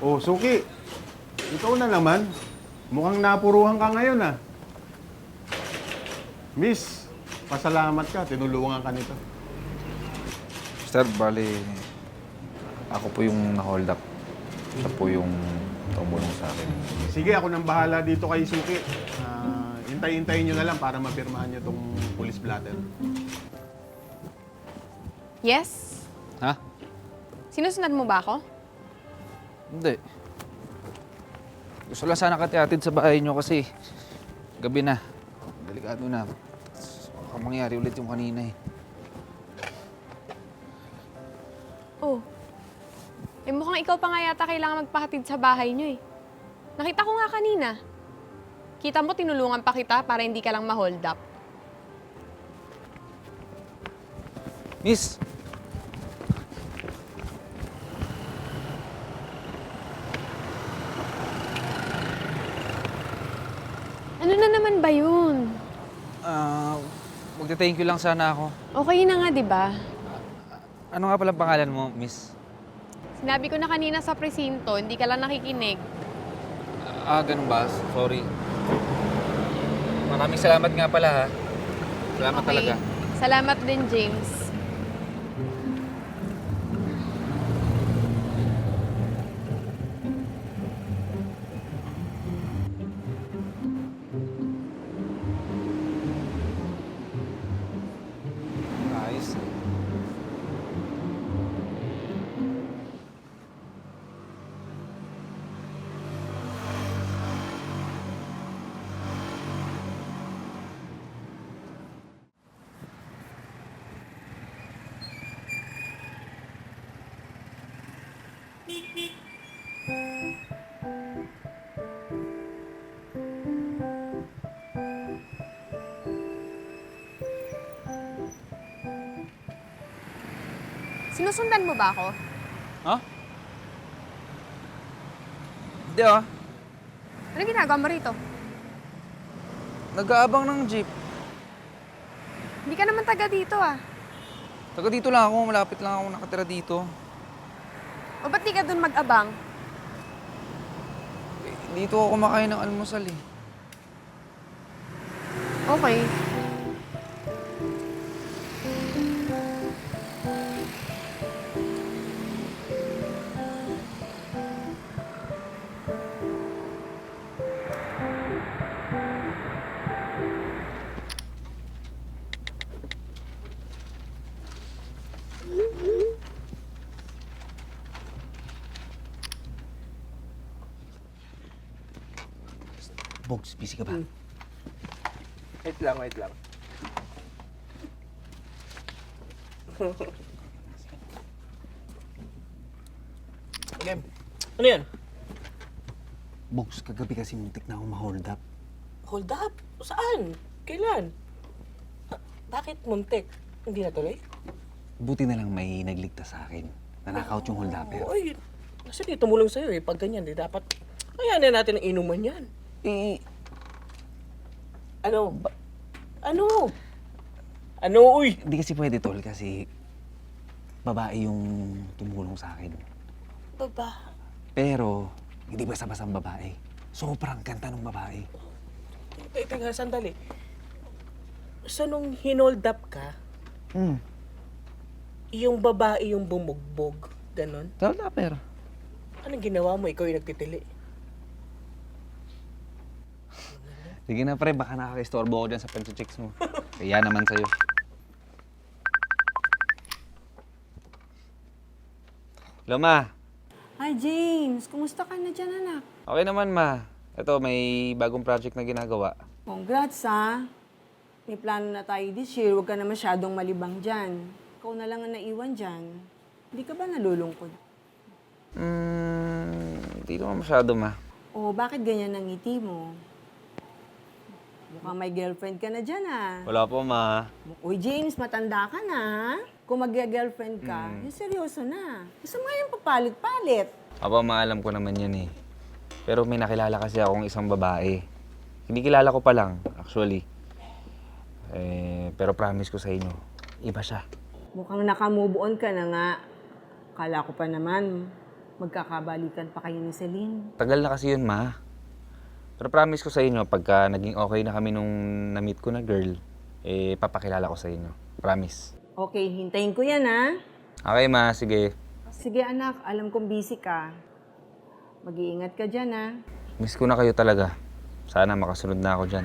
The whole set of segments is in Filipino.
Oh, Suki. Ikaw na naman. Mukhang napuruhan ka ngayon, ah. Miss, pasalamat ka. Tinulungan ka nito. Sir, bali, ako po yung na-hold up. Siya po yung tumulong sa akin. Sige, ako nang bahala dito kay Suki. Hintay-hintayin nyo na lang para mapirmahan nyo tong police blotter. Yes? Ha? Sinusunod mo ba ako? Hindi. Gusto lang sana katihatid sa bahay nyo kasi gabi na. Delikado na. Baka mangyari ulit yung kanina eh. Oh. Eh mukhang ikaw pa nga yata kailangan magpahatid sa bahay niyo eh. Nakita ko nga kanina. Kita mo tinulungan pa kita para hindi ka lang ma-hold up. Miss! Ano na naman ba yun? Magte-thank you lang sana ako. Okay na nga, di ba? Ano nga palang pangalan mo, miss? Sinabi ko na kanina sa presinto, hindi ka lang nakikinig. Ganun ba? Sorry. Maraming salamat nga pala, ha? Salamat talaga. Salamat din, James. Ayos. Sinusundan mo ba ako? Ha? Hindi ah. Ano ginagawa mo rito? Nag-aabang ng jeep. Hindi ka naman taga dito ah. Taga dito lang ako. Malapit lang ako nakatira dito. O ba't di ka dun mag-abang? Dito ako kumakain ng almusal eh. Okay. Bogs, busy ka ba? Wait lang, wait lang. Okay. Ano yan? Bogs, kagabi kasi muntik na akong ma-hold up. Hold up? Saan? Kailan? Bakit muntik? Hindi natuloy? Buti na lang may nagligtas sa akin. Nanakaut yung hold upper. Ay, kasi di tumulong sa'yo eh. Pag ganyan, di dapat... Ayanin natin ang inuman yan. Eh, Ano? Ano? Ano, uy? hindi kasi pwede, tol, kasi babae yung tumulong sa akin. Baba. Pero, hindi basta-bastang babae. Sobrang ganda ng babae. Teka, sandali. So, nung hinold up ka, yung babae yung bumugbog, ganon? Hold upper. Anong ginawa mo? Ikaw yung nagtitili. Sige na, pre, baka nakaka-istorbo ako dyan sa pag-chicks mo. Kaya naman sa'yo. Hello, Ma. Hi, James. Kumusta ka na dyan, anak? Okay naman, Ma. Ito, may bagong project na ginagawa. Congrats, ha? May plano na tayo this year. Huwag ka na masyadong malibang dyan. Ikaw na lang ang naiwan dyan. Hindi ka ba nalulungkot? Hindi naman masyado, Ma. O bakit ganyan ang ngiti mo? Mukhang may girlfriend ka na dyan, ah. Wala po, ma. Uy, James, matanda ka na, ha? Kung mag-girlfriend ka, yung seryoso na. Gusto mo yung papalit-palit. Aba, maalam ko naman yan eh. Pero may nakilala kasi akong isang babae. Hindi kilala ko pa lang, actually. Pero promise ko sa inyo, iba siya. Mukhang nakamove on ka na nga. Kala ko pa naman, magkakabalikan pa kayo ni Celine. Tagal na kasi yun, ma. Pero promise ko sa inyo, pagka naging okay na kami nung na-meet ko na girl, papakilala ko sa inyo. Promise. Okay, hintayin ko yan, ha? Okay, ma. Sige. Sige, anak. Alam kong busy ka. Mag-iingat ka dyan, ha? Miss ko na kayo talaga. Sana makasunod na ako dyan.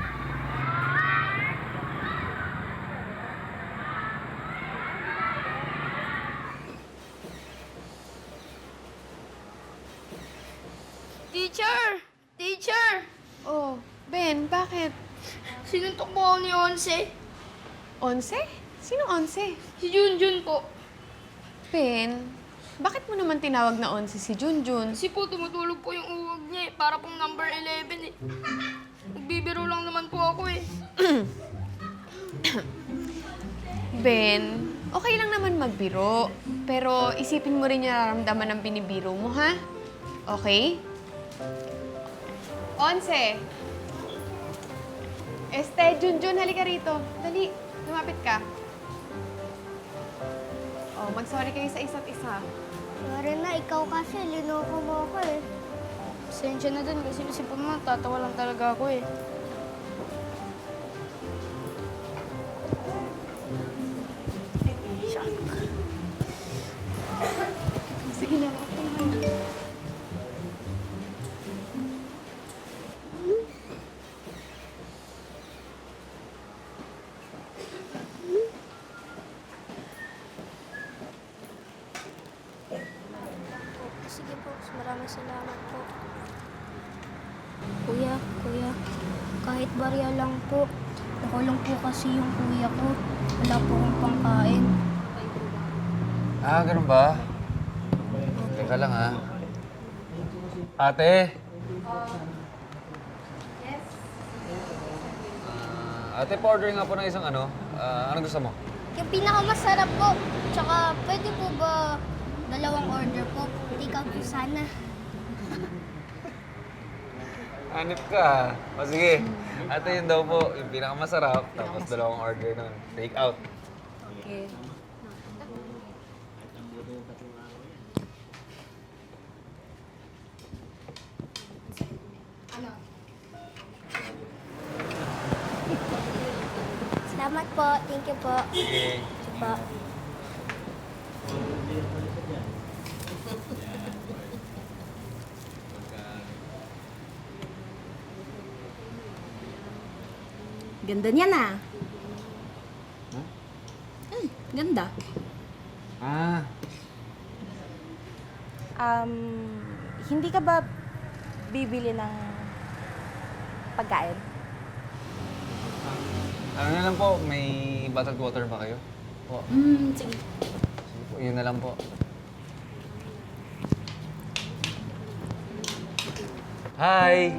Teacher! Teacher! Oh, Ben, bakit? Sinuntok po ako ni Onse. 11? Sino 11? Si Junjun po. Ben, bakit mo naman tinawag na 11 si Junjun? Kasi po tumutulog po yung uwag niya eh. Para pong number 11 eh. Nagbibiro lang naman po ako eh. Ben, okay lang naman magbiro. Pero isipin mo rin yung nararamdaman ng binibiro mo, ha? Okay? 11. Junjun, halika rito. Dali, lumapit ka. Oh, mag-sorry kayo sa isa't isa. Sorry na, ikaw kasi, linoko mo ako eh. Pasensya na din kasi po naman tatawa lang talaga ako eh. Sige na, Sige po, maraming salamat po. Kuya, kahit barya lang po. Nakulong po kasi yung kuya ko. Wala po akong pangkain. Ah, ganun ba? Teka lang, ha? Ate? Yes? Ate, pa-order nga po ng isang ano. Anong gusto mo? Yung pinakamasarap po. Tsaka pwede po ba dalawang order po? Take out po sana. Hanip ka. O sige. Ate, yun daw po. Yung pinakamasarap. Tapos dalawang order nun. Take out. Okay. Salamat po. Thank you po. Sige. Sige po. Ganda niya na. Ganda. Ah, Hindi ka ba bibili ng pagkain? ano na lang po. May bottled water ba kayo? Po. Sige. Sige po, yun na lang po. Hi!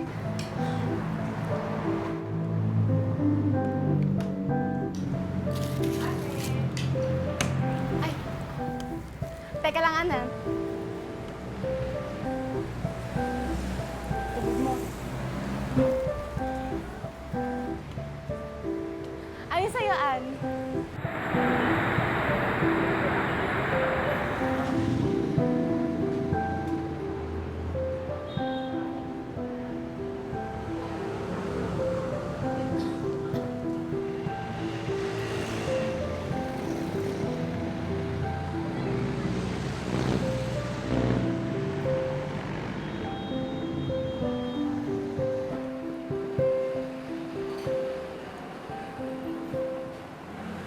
Teka lang, Ana. Ayun sa'yo, Ann.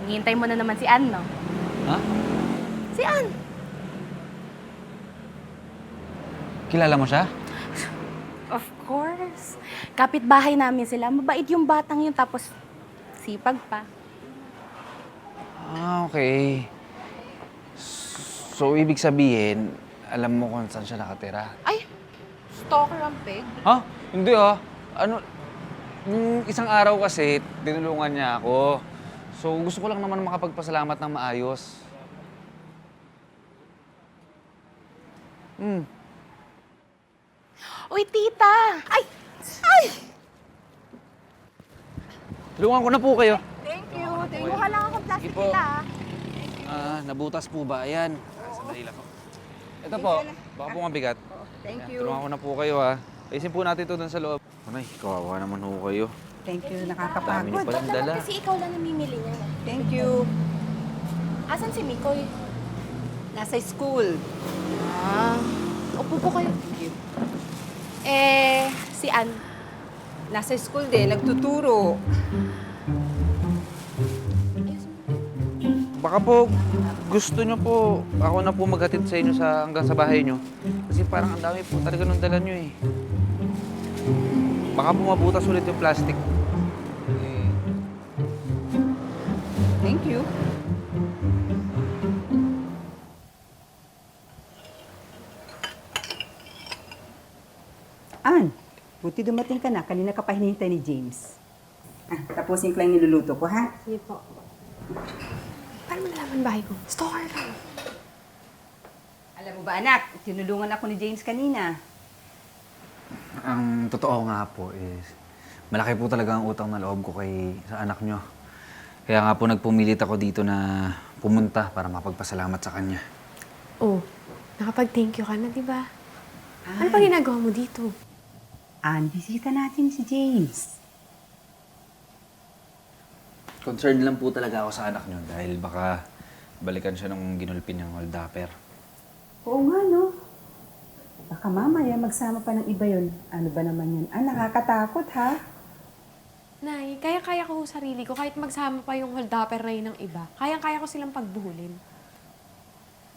Hihintay mo na naman si Ann, no? Ha? Si Ann! Kilala mo siya? Of course. Kapitbahay namin sila. Mabait yung batang yun, tapos sipag pa. Ah, okay. So, ibig sabihin, alam mo kung saan siya nakatira? Ay, stalker ang pig. Ha? Hindi ah. Ano? Nung isang araw kasi, tinulungan niya ako. So gusto ko lang naman makapagpasalamat ng maayos. Uy, tita! Ay! Ay! Tulungan ko na po kayo. Thank you. Kumuha lang akong plastic, Sige po. tita. Nabutas po ba? Ayan. Sandali lang po. Ito po, baka po mabigat. Thank Ayan, tulungan ko na po kayo ha. Ayusin po natin ito dun sa loob. Ay, kawawa naman ho kayo. Thank you, Dami niyo nakakapagod. palang dala. Kasi ikaw lang namimili niya. Thank you. Asan si Mikoy? Nasa school. Upo po kayo. Si Ann. Nasa school din, nagtuturo. Baka po gusto nyo po, ako na po maghatid sa inyo hanggang sa bahay nyo. Kasi parang ang dami po talaga nung dala nyo eh. Baka po mabutas ulit yung plastic. Thank you. Ann, buti dumating ka na. Kanina ka pa hinihintay ni James. Tapusin ko lang niluluto ko, ha? Sige po. Paano malaman bahay ko? Stalker lang. Alam mo ba, anak, tinulungan ako ni James kanina. Ang totoo nga po is, malaki po talaga ang utang na loob ko sa anak nyo. Kaya nga po nagpumilit ako dito na pumunta para mapagpasalamat sa kanya. Oh, nakapag-thank you ka na, di ba? Ano pa ginagawa mo dito? Ann, bisita natin si James. Concerned lang po talaga ako sa anak nyo dahil baka balikan siya nung ginulpin niyang holdupper. Oo nga, no? Baka mamaya magsama pa ng iba yun. Ano ba naman yun? Nakakatakot, ha? Nay, kaya-kaya ko sa sarili ko kahit magsama pa yung holdupper na yun ng iba. Kaya-kaya ko silang pagbuhulin.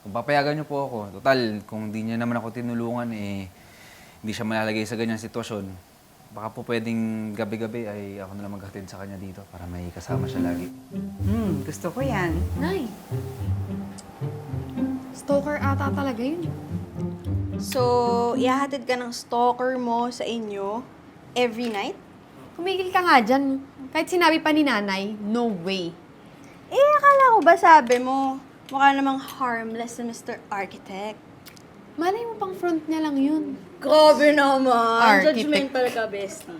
Kung papayagan niyo po ako, total, kung di niya naman ako tinulungan, hindi siya malalagay sa ganyang sitwasyon. Baka po pwedeng gabi-gabi ay ako na lang maghatid sa kanya dito para may kasama siya lagi. Gusto ko yan. Nay, stalker ata talaga yun. So, ihahatid ka ng stalker mo sa inyo every night? Kumigil ka nga dyan. Kahit sinabi pa ni nanay, no way. Akala ko ba sabi mo, mukha namang harmless na Mr. Architect. Malay mo pang front niya lang yun. Grabe naman! Architect. Judgmental ka, bestie.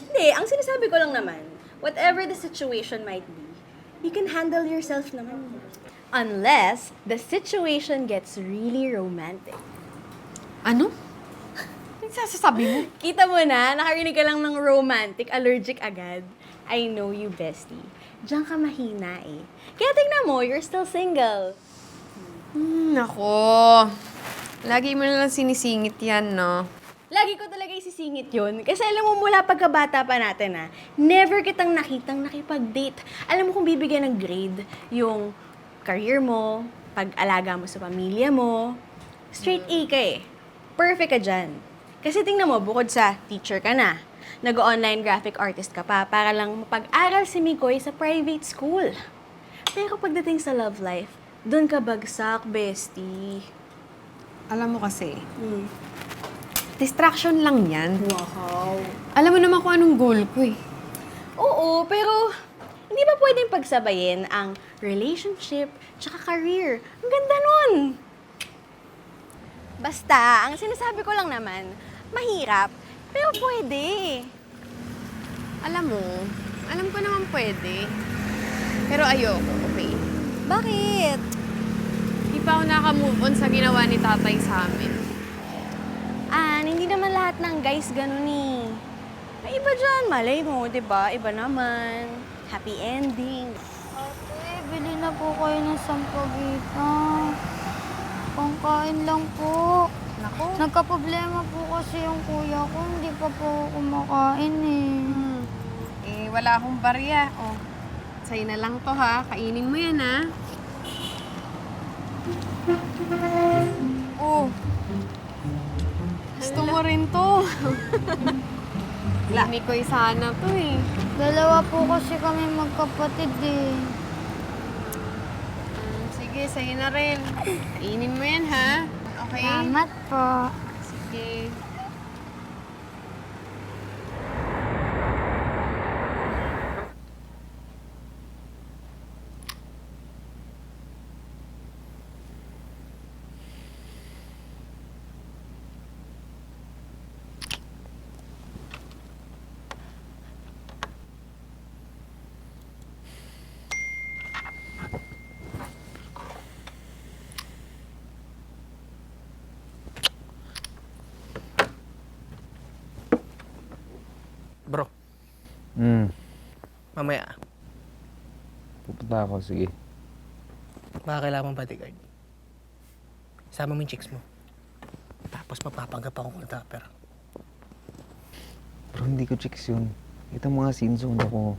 Hindi, ang sinasabi ko lang naman, whatever the situation might be, you can handle yourself naman. Unless the situation gets really romantic. Ano? Ano sasasabi mo? Kita mo na, nakarinig ka lang ng romantic, allergic agad. I know you, bestie. Diyan ka mahina eh. Kaya tingnan mo, you're still single. Nako. Lagi mo na lang sinisingit yan, no? Lagi ko talaga isisingit yun. Kasi alam mo, mula pagkabata pa natin never kitang nakitang nakipag-date. Alam mo kung bibigyan ng grade, yung career mo, pag-alaga mo sa pamilya mo, straight A ka eh. Perfect ka dyan. Kasi tingnan mo, bukod sa teacher ka na, nag-online graphic artist ka pa para lang mapag-aral si Mikoy sa private school. Pero pagdating sa love life, doon ka bagsak, bestie. Alam mo kasi, distraction lang yan. Wow. Alam mo naman kung anong goal ko eh. Oo, pero hindi ba pwedeng pagsabayin ang relationship tsaka career? Ang ganda nun! Basta, ang sinasabi ko lang naman, mahirap, pero pwede. Alam mo, alam ko naman pwede. Pero ayoko, okay? Bakit? Di pa ako naka-move on sa ginawa ni tatay sa amin. Hindi naman lahat ng guys ganun eh. May iba dyan, malay mo, di ba? Iba naman. Happy ending. Ate, bili na po kayo ng sampagita. Pangkain lang po. Nako. Nagka-problema po kasi yung kuya ko, hindi pa po kumakain eh. Wala akong barya. Oh, sa'yo na lang to ha. Kainin mo yan ha. Oh. Gusto mo rin to. Hindi ko sana to eh. Dalawa po kasi kami magkapatid eh. Sige, sa'yo na rin. Kainin mo yan ha. Okay? Salamat po. Sige. Bro, mamaya, Pupunta ako, sige. baka kailangan mong bodyguard. Sama mo yung chicks mo. Tapos mapapanggap ako ng tapper. Bro, hindi ko chicks yun. Ito mga scene zone ako.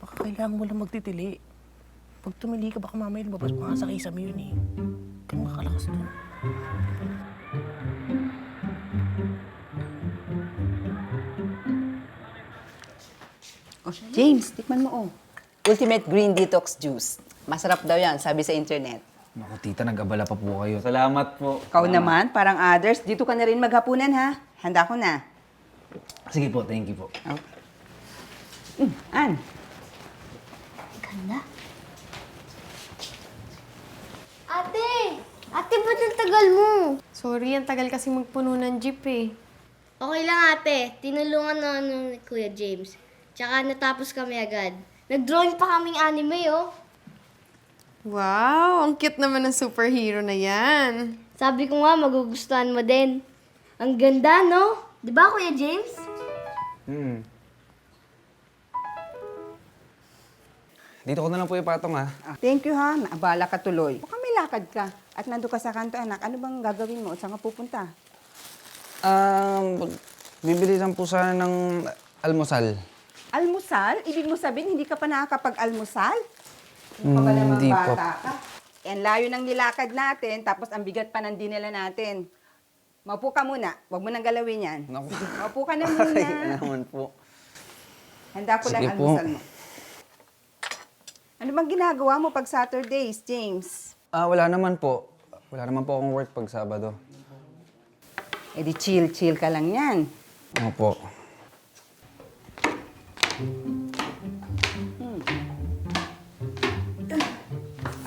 Baka kailangan mo lang magtitili. Pag tumili ka, baka mamaya lumabas makasakay sa yun eh. Ganun ka kalakas doon. James, tikman mo oh. Ultimate Green Detox Juice. Masarap daw yan, sabi sa internet. Naku, tita, nag-abala pa po kayo. Salamat po. Ikaw naman, parang others, dito ka na rin maghapunan ha. Handa ko na. Sige po, thank you po. Ann, Ganda. Ate! Ate, ba't ang tagal mo? Sorry, ang tagal kasi magpuno ng jeep eh. Okay lang ate, tinulungan na ni Kuya James. Tsaka natapos kami agad. Nag-drawing pa kaming anime, oh. Wow, ang cute naman ng superhero na yan. Sabi ko nga, magugustuhan mo din. Ang ganda, no? Di ba, Kuya James? Dito ko na lang po ipatong, ha? thank you ha. Naabala ka tuloy. Baka may lakad ka. At nandun ka sa kanto, anak. Ano bang gagawin mo? Saan ka pupunta? Bibili lang po sana ng almusal. Almusal? Ibig mo sabihin, hindi ka pa nakakapag-almusal? Ano ka ba namang Hindi po. bata ka? Yan, layo ng nilakad natin, tapos ang bigat pa ng dinala natin. Maupo ka muna. Huwag mo nang galawin yan. Naku. Maupo ka na muna. Kaya naman po. Handa ko lang Sige po. almusal mo. Ano bang ginagawa mo pag Saturdays, James? Wala naman po. Wala naman po akong work pag Sabado. Eh di chill ka lang yan. Opo.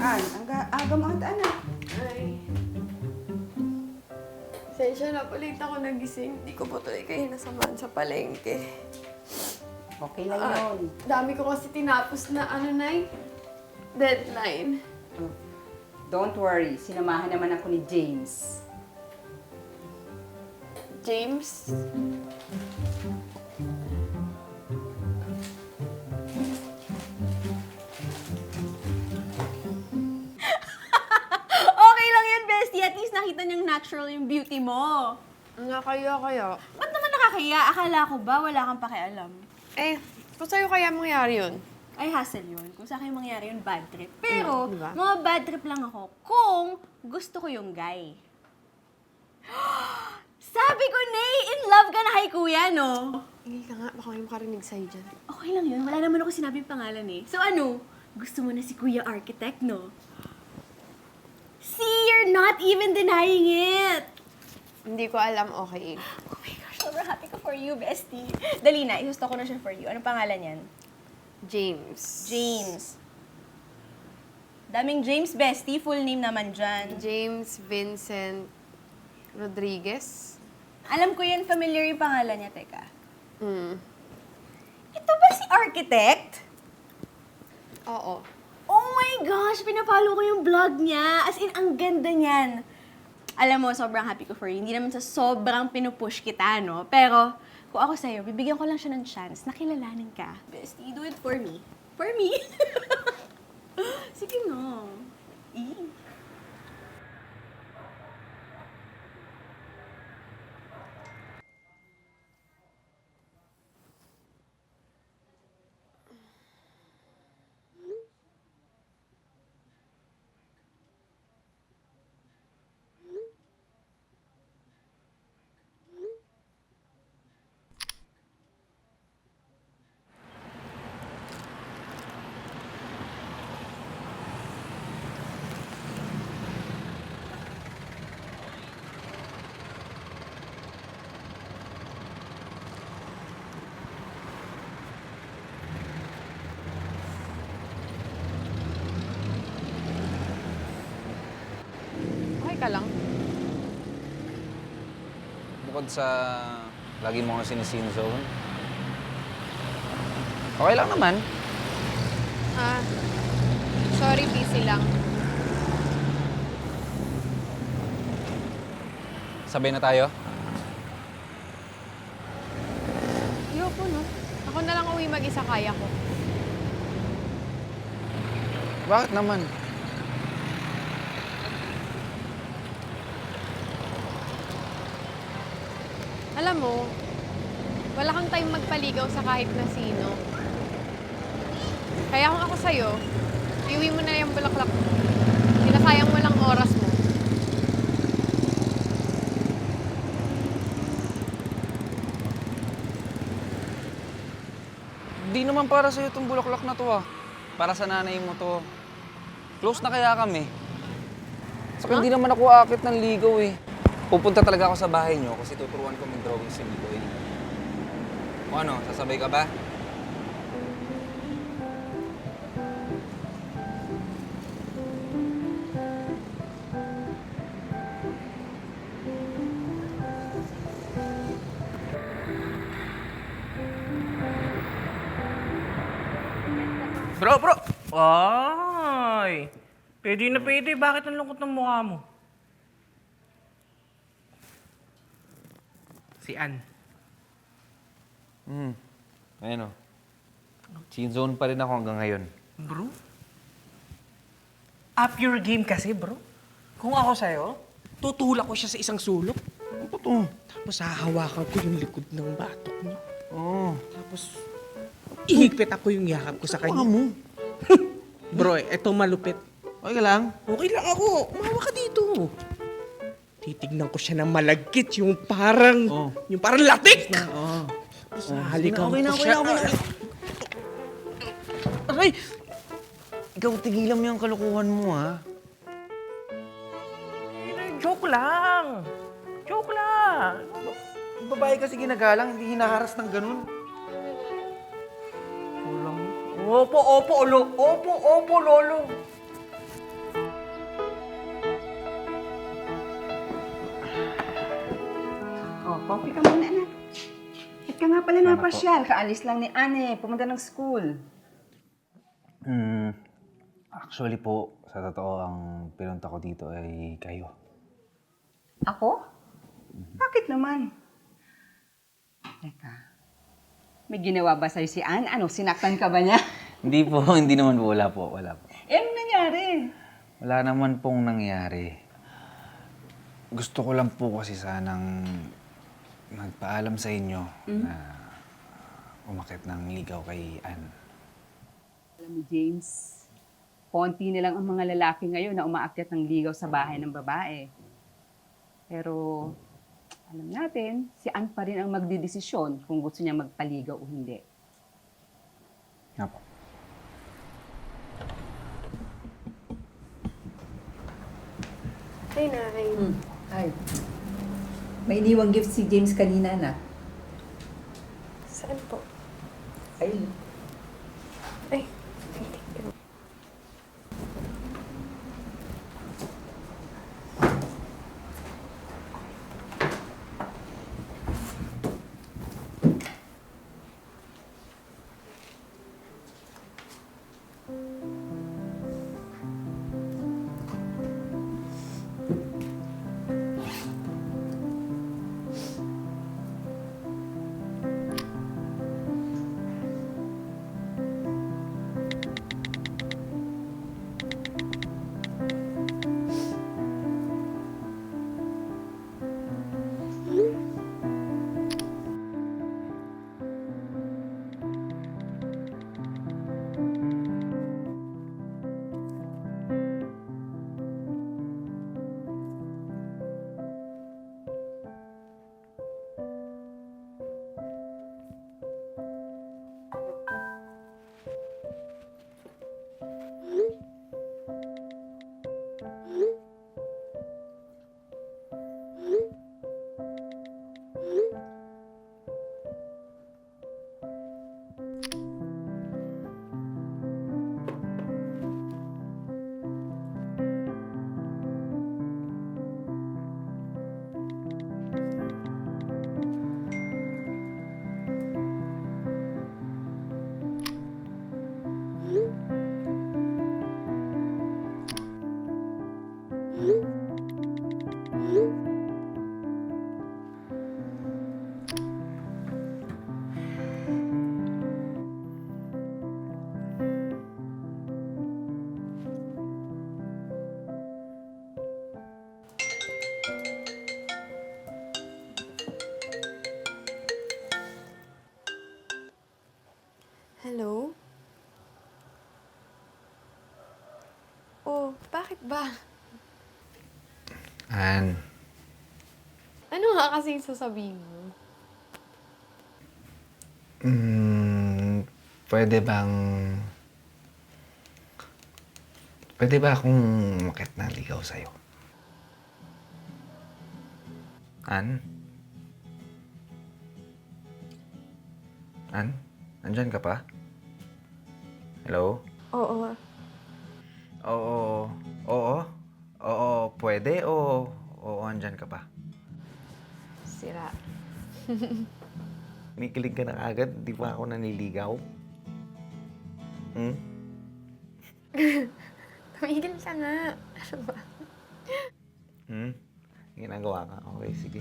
Ang aga mo ata, anak. Ay. Sensya na, late ako nagising. Hindi ko po tuloy kayo nasamaan sa palengke. Okay lang yun. Dami ko kasi tinapos na deadline. Don't worry, sinamahan naman ako ni James. James? Okay lang yun, bestie. At least nakita niyang natural yung beauty mo. Kaya. Ba't naman nakakaya? Akala ko ba wala kang pakialam? Eh, kung sa'yo kaya mangyari yun? Ay, hassle yun. Kung sa akin mangyari yun, bad trip. Pero, diba? mga bad trip lang ako kung gusto ko yung guy. Sabi ko, Nay, in love ka na kay kuya, no? Hindi ka nga, baka may makarinig sa'yo dyan. Okay lang yun. Wala naman ako sinabing pangalan eh. So ano, gusto mo na si Kuya Architect, no? See, you're not even denying it! Hindi ko alam, okay. Oh my gosh, sobrang happy ko for you, bestie. Dali na, isusto ko na siya for you. Anong pangalan yan? James. James. Daming James, bestie. Full name naman dyan. James Vincent Rodriguez. Alam ko yan, familiar yung pangalan niya. Teka. Ito ba si Architect? Oo. Oh my gosh, pinapalo ko yung vlog niya. As in, ang ganda niyan. Alam mo, sobrang happy ko for you. Hindi naman sa sobrang pinupush kita, no? Pero, kung ako sa'yo, bibigyan ko lang siya ng chance na kilalanin ka. Bestie, do it for me. For me? Sige no. Okay ka lang? Bukod sa lagi mo akong sinisin zone, okay lang naman. Sorry, busy lang. Sabay na tayo. Ayoko umuwi mag-isa, kaya ko. Bakit naman? Alam mo, wala kang time magpaligaw sa kahit na sino. Kaya kung ako sa'yo, iuwi mo na yung bulaklak mo. Sinasayang mo lang oras mo. Hindi naman para sa'yo itong bulaklak na to Para sa nanay mo to. Close na kaya kami. Saka hindi naman ako aakit ng ligaw Pupunta talaga ako sa bahay niyo kasi tuturuan ko mag-drawing si Mikoy. O ano, sasabay ka ba? Bro! Ay! Pwede na pwede. Bakit ang lungkot ng mukha mo? Si Ann. Ayun o. Zone pa rin ako hanggang ngayon. Bro? Up your game kasi, bro. Kung ako sa'yo, tutulak ko siya sa isang sulok. Ano to? Tapos hahawakan ko yung likod ng batok niya. Tapos, ihigpit ako yung yakap ko sa kanya. Mo? Bro, eto malupit. Okay lang. Okay lang ako. Umawa ka dito. Titignan ko siya na malagkit, yung parang latik. Tapos halikan ko siya. Aray! Ikaw, tigilan mo yung kalukuhan mo, ha? Joke lang. Joke lang. Babae kasi ginagalang, hindi hinaharas ng ganun. Opo, lolo. Coffee ka muna, anak. At ka nga pala napasyal. Kaalis lang ni Anne. Pumunta ng school. Actually po, sa totoo, ang pinunta ko dito ay kayo. Ako? Bakit naman? Teka. May ginawa ba sa'yo si Anne? Ano, sinaktan ka ba niya? Hindi po, hindi naman po. Wala po. Ano nangyari? Wala naman pong nangyari. Gusto ko lang po kasi sanang magpaalam sa inyo na umakit ng ligaw kay Ann. Alam mo, James, konti na lang ang mga lalaki ngayon na umaakyat ng ligaw sa bahay ng babae. Pero, alam natin, si Ann pa rin ang magdidesisyon kung gusto niya magpaligaw o hindi. Nga po. Ay, Nay. Ay, may iniwang gift si James kanina, na. Saan po? Ay, Ay, Hello? Oh, bakit ba? An, Ano nga kasi sasabihin mo? pwede bang... Pwede ba akong umakit na ligaw sa'yo? An? An? Nandyan ka pa? Hello? Oo. Oo. Oo? Oo, pwede o... Oo, andyan ka pa? Sira. Kinikilig ka na agad, di pa ako naniligaw? Hmm? Tumigil ka nga. Ano ba? Hmm? Ginagawa ka? Okay, sige.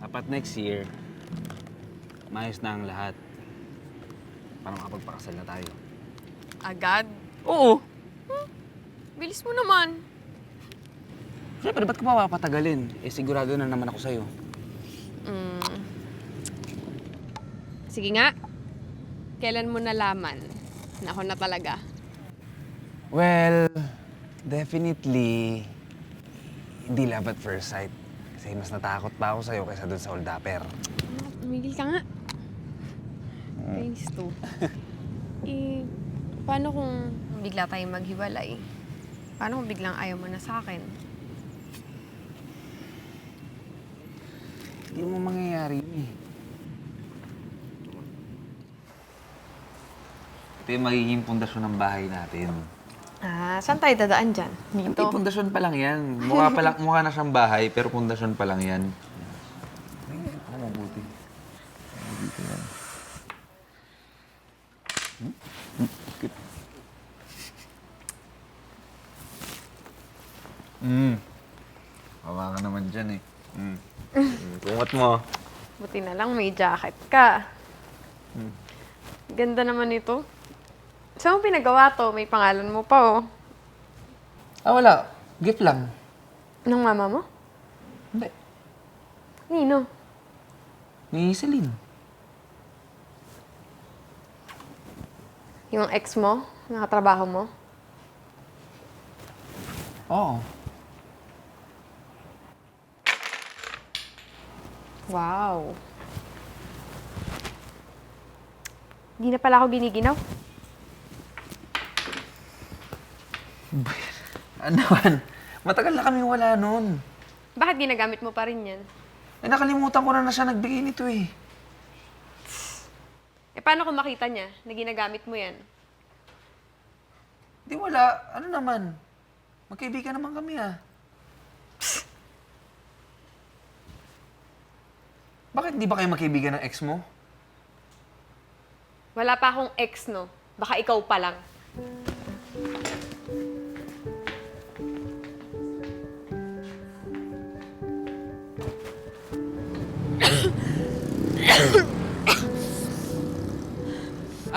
Dapat next year, maayos na ang lahat. Para makapagpakasal na tayo. Agad? Oo! Bilis mo naman. Siyempre, ba't ko pa papatagalin? Eh, sigurado na naman ako sa'yo. Sige nga. Kailan mo nalaman na ako na talaga? Well, definitely, hindi love at first sight. Kasi mas natakot pa ako sa'yo kaysa dun sa holdapper. Tumigil ka nga. Kainis to. Eh, paano kung bigla tayong maghiwalay? Paano kung biglang ayaw mo na sa akin? Hindi mo mangyayari yun eh. Ito yung magiging pundasyon ng bahay natin. Ah, saan tayo dadaan dyan? Hindi, Dito? pundasyon pa lang yan. Mukha na siyang bahay, pero pundasyon pa lang yan. Ay, ako mabuti. Mabuti yan. Hawa ka naman dyan eh. Kungat mo. Buti na lang may jacket ka. Ganda naman ito. Saan mo pinagawa to? May pangalan mo pa, oh. Ah, wala. Gift lang. Ng mama mo? Hindi. Nino? Ni Celine. Yung ex mo? Nakatrabaho mo? Oo. Wow. Hindi na pala ako giniginaw. Ano naman? Matagal na kami wala nun. Bakit ginagamit mo pa rin yan? Eh, nakalimutan ko na siya nagbigay nito eh. Eh, paano kung makita niya na ginagamit mo yan? Di wala. Ano naman? Magkaibigan naman kami ah. Bakit di ba kayo magkaibigan ng ex mo? Wala pa akong ex, no? Baka ikaw pa lang.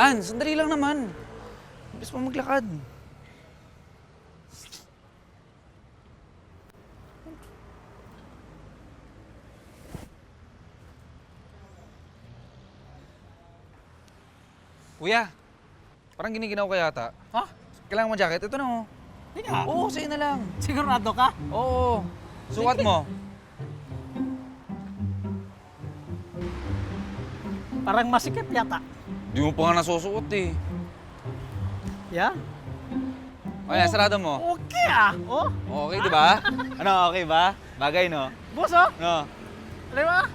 An, sandali lang naman. Bilis mo maglakad. Kuya, parang giniginaw ka yata. Ha? Kailangan mo jacket? Ito na oh. Teka, Oo, sa'yo na lang. sigurado ka? Oo. Sukat mo. Parang masikip yata. Di mo pa nga nasusuot eh. Yeah? O yan, sarado mo. Okay ah. Oh, Okay, di ba? Ano, okay ba? Bagay, no? boss oh. No? Di ba?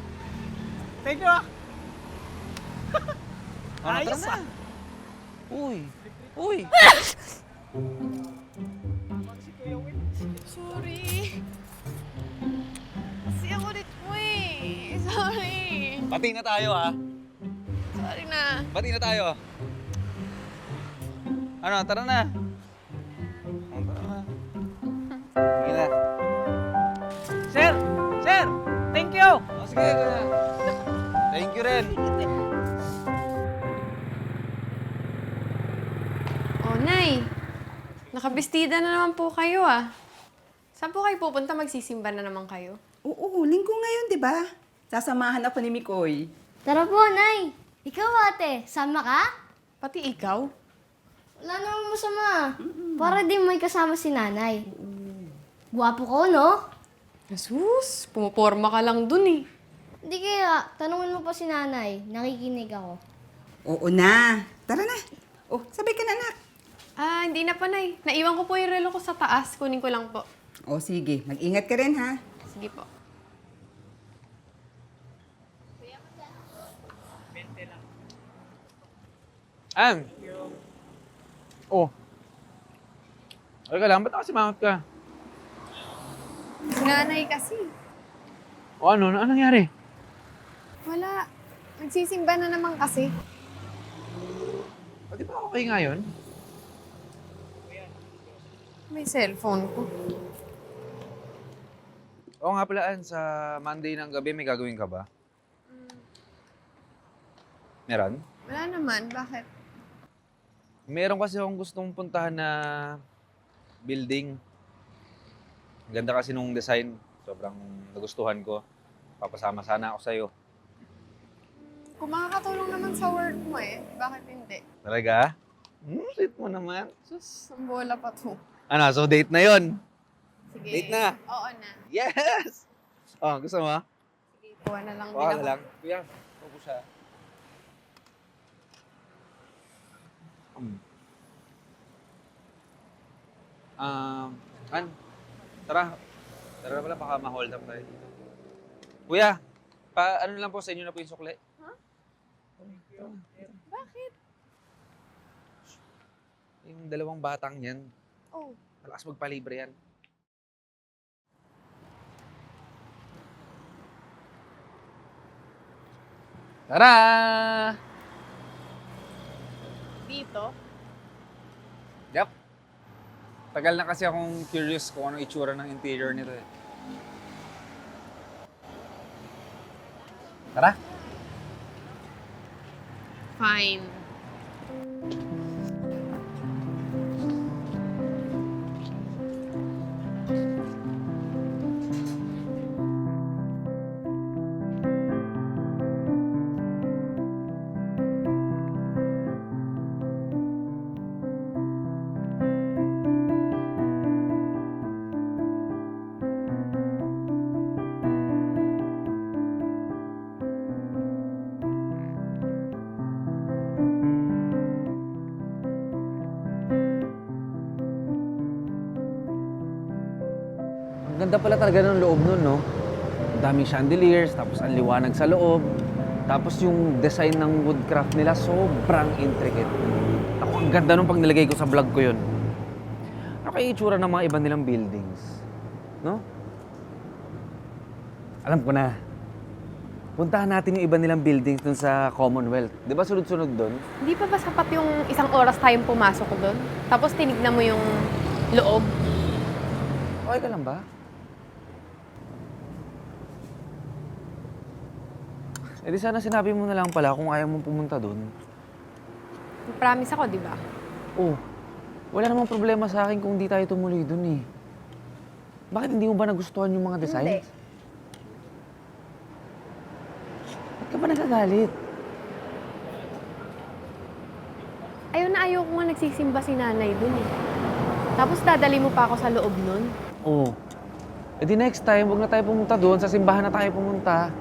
Thank you ah. Ano, Ayos tara na. Uy. Uy. Sorry. Kasi ako ulit mo eh. Sorry. Bati na tayo, ha? Sorry na. Bati na tayo. Ano, tara na. Oh, tara na. Sige na. Sir! Sir! Thank you! Oh, sige, kuya. Thank you rin. Oh, Nay. Nakabestida na naman po kayo ah. Saan po kayo pupunta? Magsisimba na naman kayo. Oo, linggo ngayon, di ba? Sasamahan ako ni Mikoy. Tara po, Nay. Ikaw, ate, sama ka? Pati ikaw? Wala namang masama. Para din may kasama si nanay. Gwapo ko, no? Jesus, pumuporma ka lang dun eh. Hindi kaya, tanungin mo pa si nanay. Nakikinig ako. Oo na. Tara na. Oh, sabay ka na, anak. Ah, hindi na po, Nay. Naiwan ko po yung relo ko sa taas. Kunin ko lang po. Oh, sige. Mag-ingat ka rin, ha? Sige po. Oh. Okay ka lang, ba't nakasimangot ka? Si nanay kasi. O ano, ano nangyari? Wala. Nagsisimba na naman kasi. O, di ba okay nga yun? May cellphone ko. Oo nga pala, Ann, sa Monday ng gabi, may gagawin ka ba? Meron? Wala naman. Bakit? Meron kasi akong gustong puntahan na building. Ganda kasi nung design. Sobrang nagustuhan ko. Papasama sana ako sa'yo. Kung makakatulong naman sa work mo eh. Bakit hindi? Talaga? Sweet mo naman. Sus, ang bola pa to. Ano, so date na yon. Sige. Date na? Oo na. Yes! Oh, gusto mo? Sige, kuha na lang din Kuha ako. na lang. Kuya, upo siya. An, tara. Tara na pala, baka ma-hold up tayo dito. Kuya, ano lang po sa inyo na po yung sukli? Bakit? Yung dalawang batang yan, Oh. malakas magpalibre yan. Tara! Dito? Yep. Tagal na kasi akong curious kung ano itsura ng interior nito eh. Tara! Fine. Ang ganda pala talaga ng loob nun, no? Ang daming chandeliers, tapos ang liwanag sa loob. Tapos yung design ng woodcraft nila, sobrang intricate. Ako, ang ganda nung pag nilagay ko sa vlog ko yun. Ano kaya itsura ng mga iba nilang buildings? No? Alam ko na. Puntahan natin yung iba nilang buildings dun sa Commonwealth. Di ba sunod-sunod dun? Hindi pa ba sapat yung isang oras tayong pumasok doon? Tapos tinignan mo yung loob? Okay ka lang ba? Eh di sana sinabi mo na lang pala kung ayaw mong pumunta dun. Promise ako, di ba? Oh, wala namang problema sa akin kung di tayo tumuloy dun eh. Bakit hindi mo ba nagustuhan yung mga designs? Ba't ka ba nagagalit? ayaw ko nga nagsisimba si nanay dun eh. Tapos dadali mo pa ako sa loob nun. Oo. E di next time, huwag na tayo pumunta doon. Sa simbahan na tayo pumunta.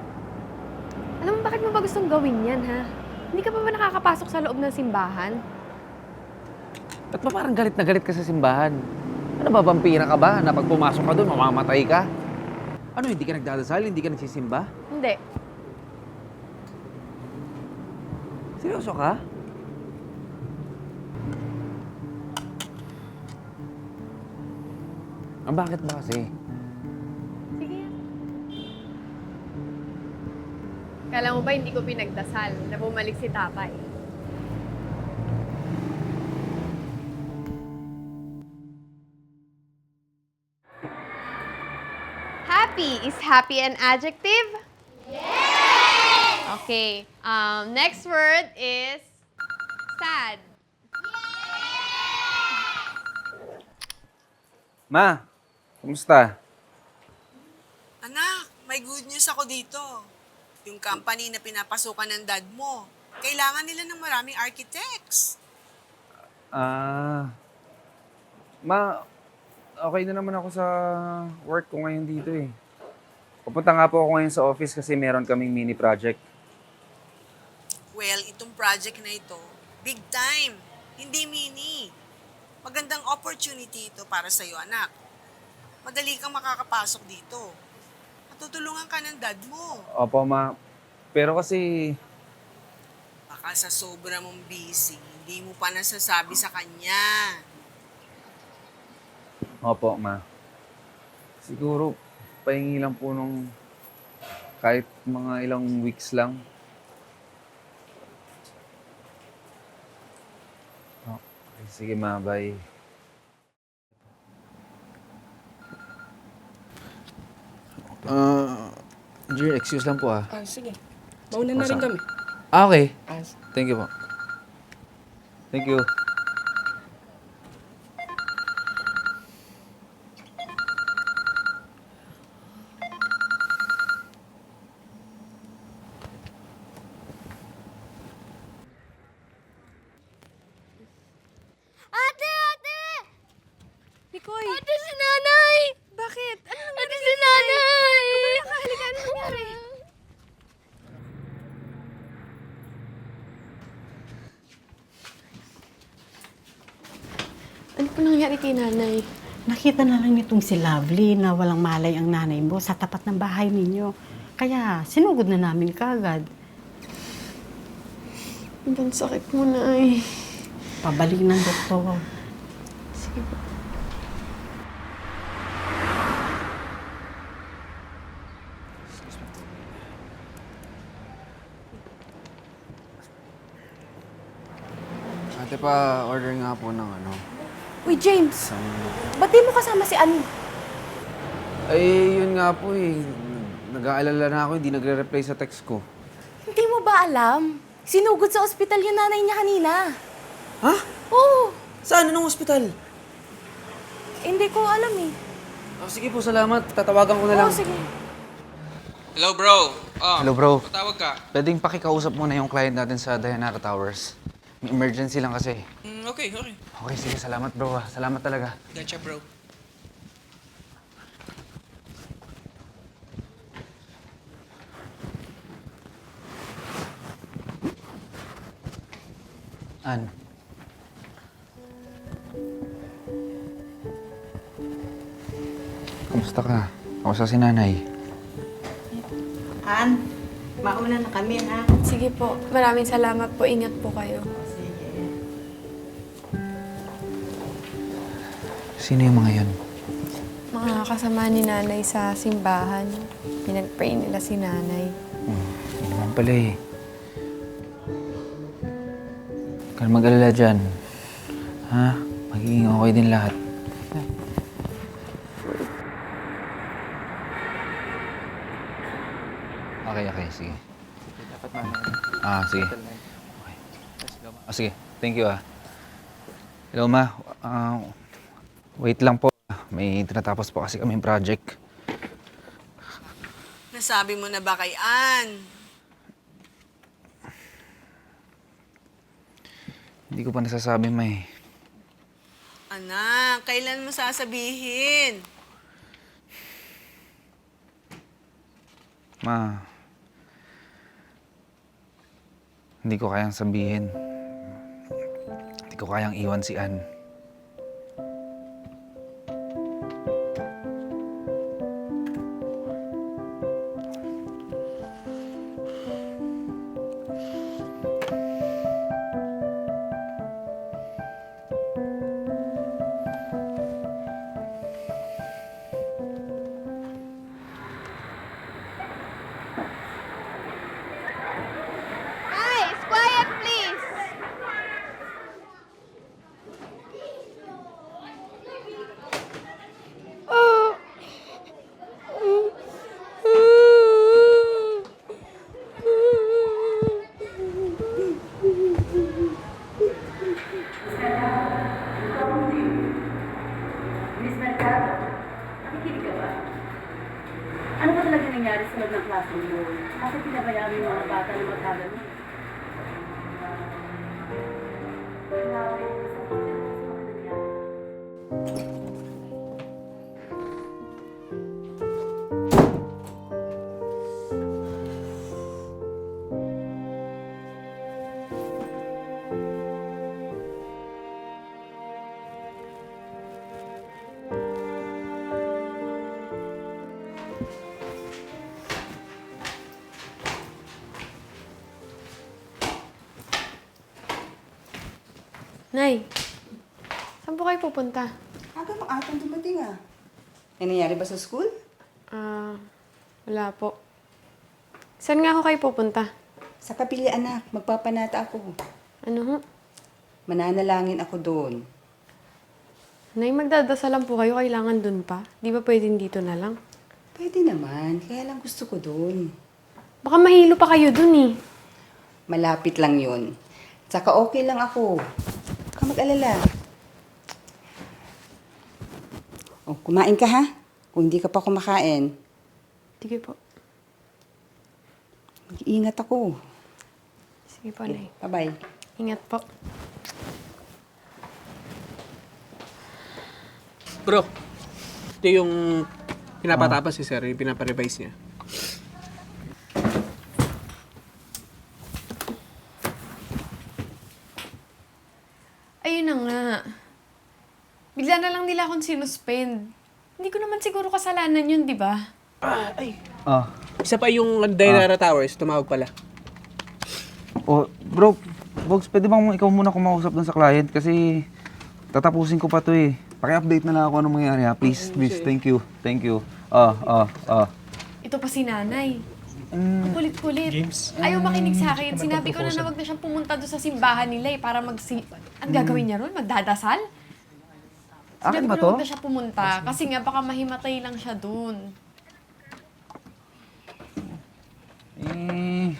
Alam mo, bakit mo ba gustong gawin yan, ha? Hindi ka pa ba nakakapasok sa loob ng simbahan? Ba't ba parang galit na galit ka sa simbahan? Ano ba, vampira ka ba? Na pag pumasok ka doon, mamamatay ka? Ano, hindi ka nagdadasal? Hindi ka nagsisimba? Hindi. Seryoso ka? Bakit ba kasi? Sige. Kala mo ba hindi ko pinagdasal na bumalik si tatay? Happy. Is happy an adjective? Yes! Okay. Next word is sad. Ma, kumusta? Anak, may good news ako dito. Yung company na pinapasukan ng dad mo, kailangan nila ng maraming architects. Ma, okay na naman ako sa work ko ngayon dito eh. Pupunta nga po ako ngayon sa office kasi meron kaming mini project. Well, itong project na ito, big time, hindi mini. Magandang opportunity ito para sa'yo, anak. Madali kang makakapasok dito. Matutulungan ka ng dad mo. Opo, ma. Pero kasi, Baka sa sobra mong busy, hindi mo pa nasasabi sa kanya. opo, ma. Siguro, pahingi lang po nung kahit mga ilang weeks lang. Okay, sige, ma. Bye. Engineer, excuse lang po ah. Sige. Mauna na rin kami. Okay. Thank you po. Thank you. Ate! Ate! Pikoy! Ate, si nanay! Bakit? Ano nangyari Ate, kay si nanay! Kumain ka, halika. Ano nangyari? Ano po nangyari kay nanay? Nakita na lang nitong si Lovely na walang malay ang nanay mo sa tapat ng bahay ninyo. Kaya sinugod na namin kagad. Ang sakit mo, Nay. Pabalik ng doktor. Sige po. Ate pa, order nga po ng ano. Uy, James! Ba't di mo kasama si Ann? Eh, yun nga po eh. Nag-aalala na ako, hindi nagre-reply sa text ko. Hindi mo ba alam? Sinugod sa ospital yung nanay niya kanina. Ha? Oo. Saan? Anong ospital? Hindi ko alam eh. Oh, sige po, salamat. Tatawagan ko na lang. Oo, sige. Hello, bro. Hello, bro. Patawag ka. Pwedeng pakikausap mo na yung client natin sa Dayanara Towers. May emergency lang kasi. Okay. Okay, sige. Salamat, bro. Salamat talaga. Gotcha, bro. Ann. Kumusta ka? Kamusta si nanay? Ann, mauna na kami ha. Sige po. Maraming salamat po. Ingat po kayo. Sino yung mga yun? Mga kasama ni nanay sa simbahan. Pinag-pray nila si nanay. Hindi naman pala eh. Huwag ka mag-alala dyan. Ha? Magiging okay din lahat. Okay. Sige. Dapat mamaya. Sige. Okay. Sige. Thank you Hello, ma. Wait lang po. May tinatapos po kasi kaming project. Nasabi mo na ba kay Ann? Hindi ko pa nasasabi, May. Anak, kailan mo sasabihin? Ma, hindi ko kayang sabihin. Hindi ko kayang iwan si Ann. Guys, quiet please! Miss Mercado, nakikinig ka ba? Ano ba talaga nangyari sa loob ng classroom mo? Bakit pinabayaan mo yung mga bata na magkagano? Nay, saan po kayo pupunta? Aga pang atang dumating ah. May nangyari ba sa school? Wala po. Saan nga ako kayo pupunta? Sa kapilya anak, magpapanata ako. Ano ho? Mananalangin ako doon. Nay, magdadasal lang po kayo. Kailangan dun pa. Di ba pwedeng dito na lang? Pwede naman, kaya lang gusto ko doon. Baka mahilo pa kayo dun eh. Malapit lang yun. Tsaka okay lang ako. Huwag ka mag-alala. Oh, kumain ka ha? Kung hindi ka pa kumakain. Sige po. Mag-iingat ako. Sige po, Nay. Bye-bye. Ingat po. Bro, ito yung pinapatapos si Sir, yung pinaparevise niya. Ayun na nga. Bigla na lang nila akong sinuspend. Hindi ko naman siguro kasalanan yun, di ba? Isa pa yung Dainara Towers, tumawag pala. Oh, bro, Bogs, pwede bang ikaw muna kumausap dun sa client? Kasi tatapusin ko pa to eh. Paki-update na lang ako anong mangyari ha. Please, please. Thank you. Thank you. Ito pa si nanay. Ang kulit-kulit. Ayaw makinig sa akin. Sinabi ko na wag na siyang pumunta doon sa simbahan nila eh, para Ang gagawin niya ron? Magdadasal? Akin Sinabi ba ko na to? wag na siya pumunta. Kasi nga baka mahimatay lang siya doon. Yun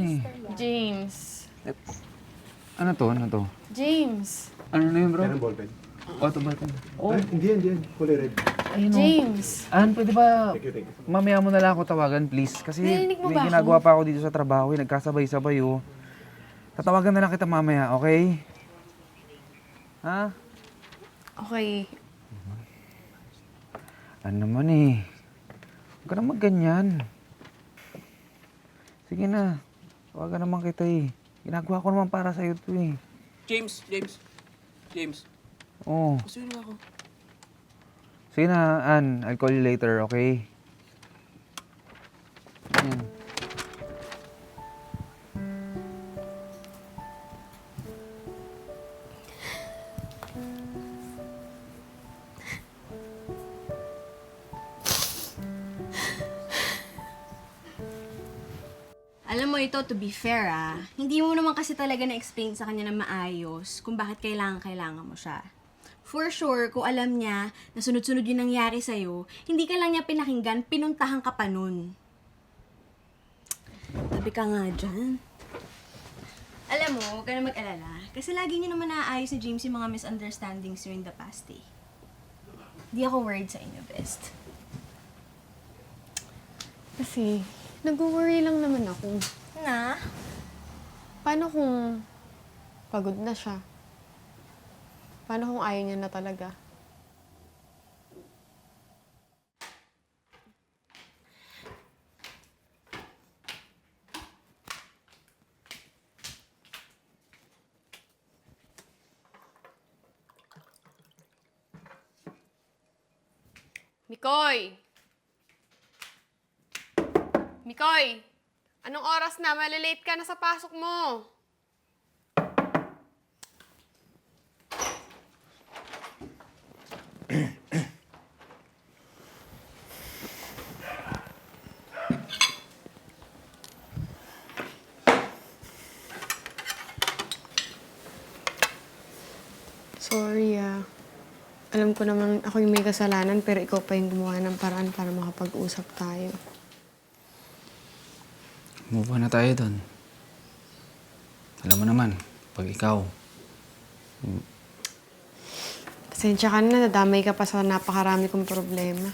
eh. James. Ano to? Ano to? James. Ano na yun, bro? Yan ang ballpen. Auto button. Oh, hindi yan. Kulay red. James. Pwede ba Thank you. mamaya mo na lang ako tawagan, please? Kasi Narinig mo may ba ako? ginagawa pa ako dito sa trabaho. Nagkasabay-sabay, oh. Tatawagan na lang kita mamaya, okay? Ha? Okay. Ano naman eh. Huwag ka naman ganyan. Sige na. Tawagan naman kita eh. Ginagawa ko naman para sa'yo to eh. James. Oo. Gusto nyo ako. Sige na, Ann. I'll call you later, okay? Yan. Alam mo ito, to be fair hindi mo naman kasi talaga na-explain sa kanya na maayos kung bakit kailangan mo siya. For sure, kung alam niya na sunod-sunod yung nangyari sa'yo, hindi ka lang niya pinakinggan, pinuntahan ka pa nun. Tabi ka nga dyan. Alam mo, huwag ka na mag-alala. Kasi lagi niyo naman naaayos ni James yung mga misunderstandings nyo in the past eh. Di ako worried sa inyo, best. Kasi, nag-worry lang naman ako. Na? Paano kung Pagod na siya. Paano kung ayaw niya na talaga? Mikoy! Mikoy! Anong oras na? Malilate ka na sa pasok mo. Sorry Alam ko naman ako yung may kasalanan pero ikaw pa yung gumawa ng paraan para makapag-usap tayo. Move on na tayo doon. Alam mo naman, pag ikaw, Pasensya ka na, nadamay ka pa sa napakarami kong problema.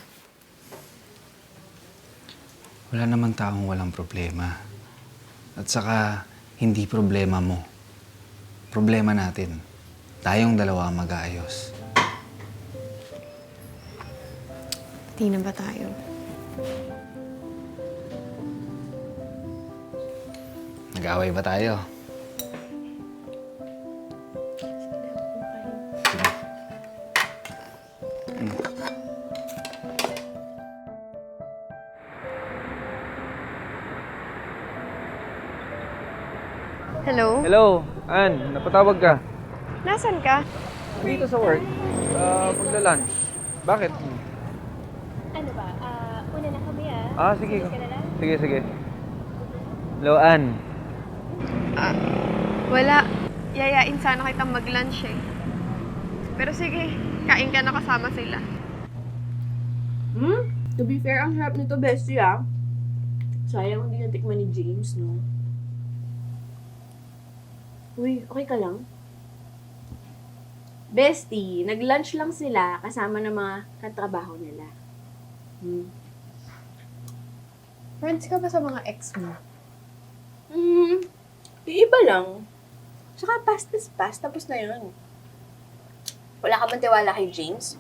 wala namang taong walang problema. At saka, hindi problema mo. Problema natin. Tayong dalawa ang mag-aayos. Di na ba tayo? Nag-away ba tayo? Hello? Hello, Ann. Napatawag ka. Nasaan ka? Dito sa work. Magla-lunch. Bakit? Ano ba? Una na kami Sige. Sige. Hello, Ann. Wala. Yayain sana kitang mag-lunch eh. Pero sige, kain ka na kasama sila. To be fair, ang harap nito, bestie Sayang hindi natikman ni James, no? Uy, okay ka lang? Bestie, nag-lunch lang sila kasama ng mga katrabaho nila. Friends ka ba sa mga ex mo? Iba lang. Tsaka past is past, tapos na yun. Wala ka bang tiwala kay James?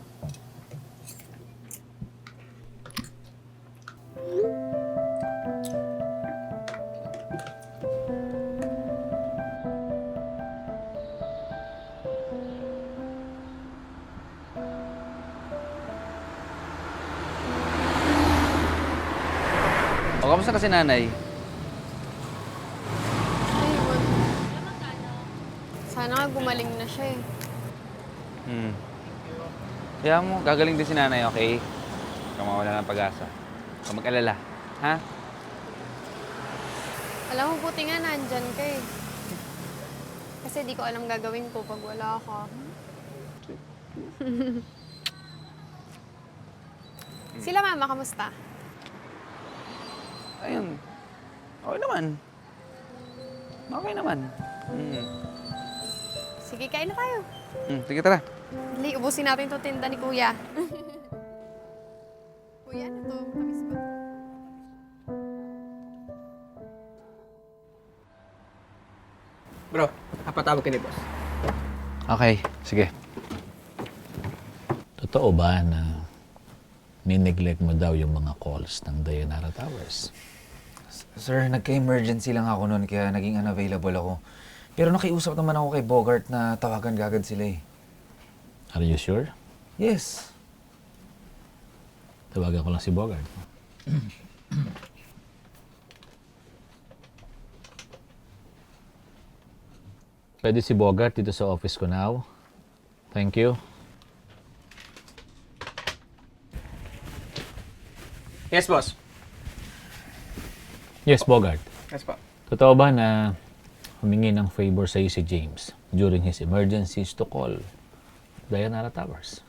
O, kamusta kasi nanay? Ayun. Sana nga gumaling na siya eh. Kaya mo, gagaling din si nanay, okay? Huwag kang mawala ng pag-asa. Huwag kang mag-alala, ha? Alam mo, buti nga nandyan ka eh. Kasi di ko alam gagawin ko pag wala ka. Sila mama, kamusta? Ayun. Okay naman. Okay naman. Sige, kain na tayo. Sige, tara. Dali, ubusin natin itong tinda ni Kuya. Kuya, ano to? Tamis ba? Bro, napatawag ka ni boss. Okay, sige. Totoo ba na nineglect mo daw yung mga calls ng Dayanara Towers? Sir, nagka-emergency lang ako noon kaya naging unavailable ako. Pero nakiusap naman ako kay Bogart na tawagan gagad sila eh. Are you sure? Yes. Tawagan ko lang si Bogart. Pwede si Bogart dito sa office ko now. Thank you. Yes, boss. Yes, Bogart. Yes, po. Totoo ba na humingi ng favor sa si James during his emergencies to call Dayanara Towers?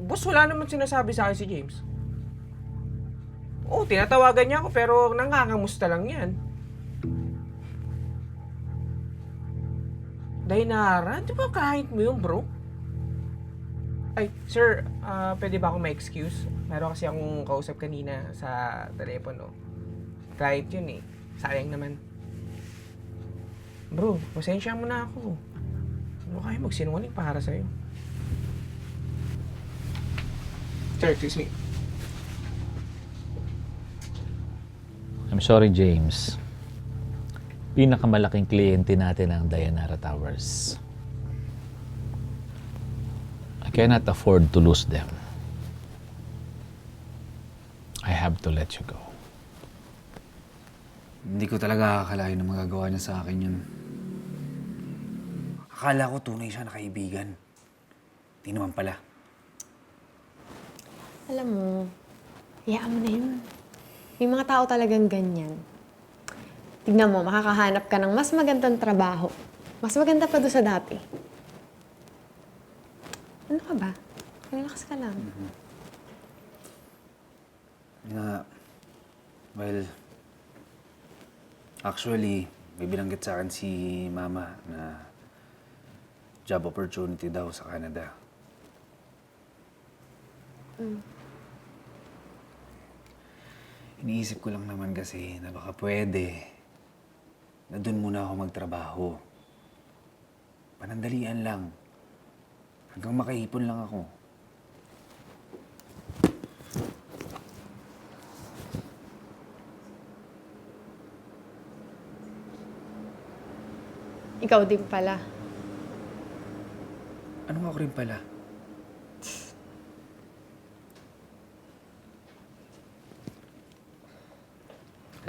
Boss, wala naman sinasabi sa akin si James. Oo, tinatawagan niya ako pero nangangamusta lang yan. Dayanara, di ba kahit mo yun, bro? Ay, sir, pwede ba akong ma-excuse? Meron kasi akong kausap kanina sa telepono. Client yun eh. Sayang naman. Bro, pasensya mo na ako. Ano kayo magsinungaling para sa'yo? Sir, excuse me. I'm sorry, James. Pinakamalaking kliyente natin ang Dayanara Towers. I cannot afford to lose them. I have to let you go. Hindi ko talaga akalain na magagawa niya sa akin yun. Akala ko tunay siya na kaibigan. Di naman pala. Alam mo, hayaan mo na yun. May mga tao talagang ganyan. Tignan mo, makakahanap ka ng mas magandang trabaho. Mas maganda pa doon sa dati. Ano ka ba? Relax ka lang. Well, actually, may binanggit sa akin si Mama na job opportunity daw sa Canada. Iniisip ko lang naman kasi na baka pwede na doon muna ako magtrabaho. Panandalian lang. Hanggang makaipon lang ako. Ikaw din pala. Ano ako rin pala?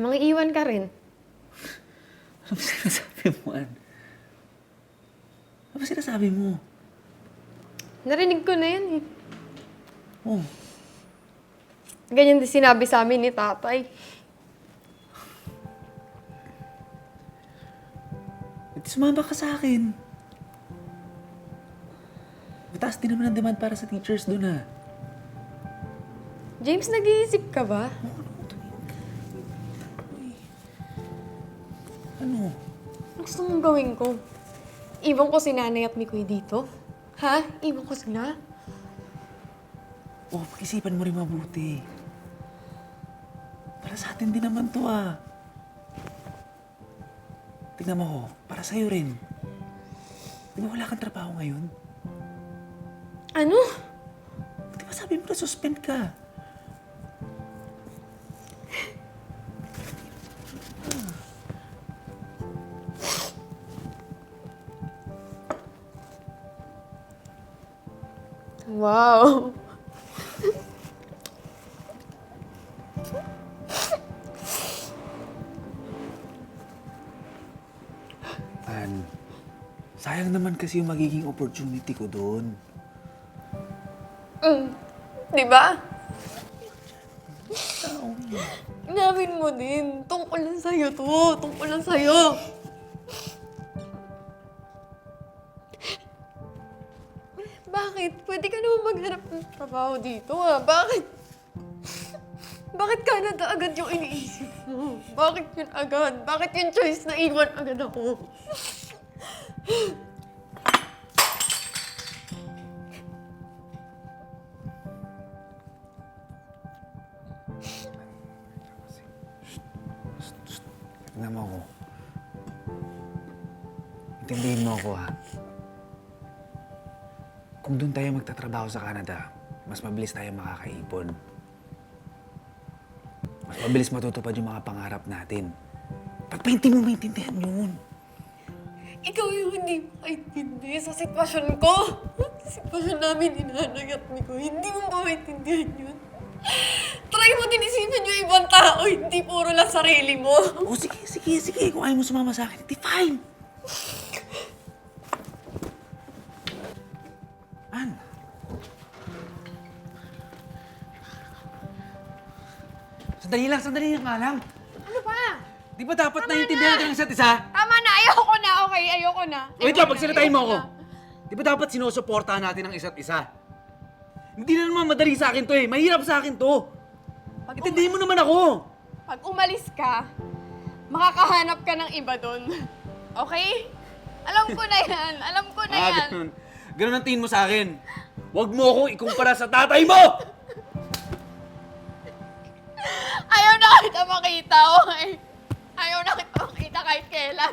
Mga iwan ka rin. Ano ba sinasabi mo, Ann? Ano ba sinasabi mo? Narinig ko na yan eh. Oh, Ganyan din sinabi sa amin ni tatay. edi sumama ka sa akin. Mataas din naman ang demand para sa teachers doon, ha? James, nag-iisip ka ba? Ano? Ano gusto mong gawin ko? Iwan ko si nanay at Mikoy dito? Ha? Iwan ko sila? Oh, pag-isipan mo rin mabuti. Para sa atin din naman to, ah. Tingnan mo ko, para sa'yo rin. Di ba wala kang trabaho ngayon? Ano? Di ba sabi mo na suspend ka? Wow! Ann, sayang naman kasi yung magiging opportunity ko doon. Di ba? Inamin mo din. Tungkol lang sa'yo to. Tungkol lang sa'yo. Bakit? Pwede ka naman maghanap ng trabaho dito, ah. Bakit? Bakit Canada agad yung iniisip mo? Bakit yun agad? Bakit yung choice na iwan agad ako? Tingnan mo ako. Intindihin mo ako, ha? Kung doon tayo magtatrabaho sa Canada, mas mabilis tayo makakaipon. Mas mabilis matutupad yung mga pangarap natin. Pagpahinti mo, maintindihan yun. Ikaw yung hindi makaintindi sa sitwasyon ko. Sa sitwasyon namin ni Nanay at Miko, hindi mo ba maintindihan yun? Try mo din isipin yung ibang tao, hindi puro lang sarili mo. Oh, sige. Kung ayaw mo sumama sa akin, hindi fine. Ann. Sandali lang nga lang. Ano ba? Di ba dapat naiintindihan natin ang isa't isa? Tama na, ayoko na, okay? Ayoko na. Wait lang, pagsalitain mo ako. Di ba dapat sinusuportahan natin ang isa't isa? Hindi na naman madali sa akin to eh. Mahirap sa akin to. Intindihin mo naman ako. Pag umalis ka, makakahanap ka ng iba doon. Okay? Alam ko na yan. Alam ko na yan. Ganun. Ganun ang tingin mo sa akin. Huwag mo akong ikumpara sa tatay mo! Ayaw na kita makita, okay? Ayaw na kita makita kahit kailan.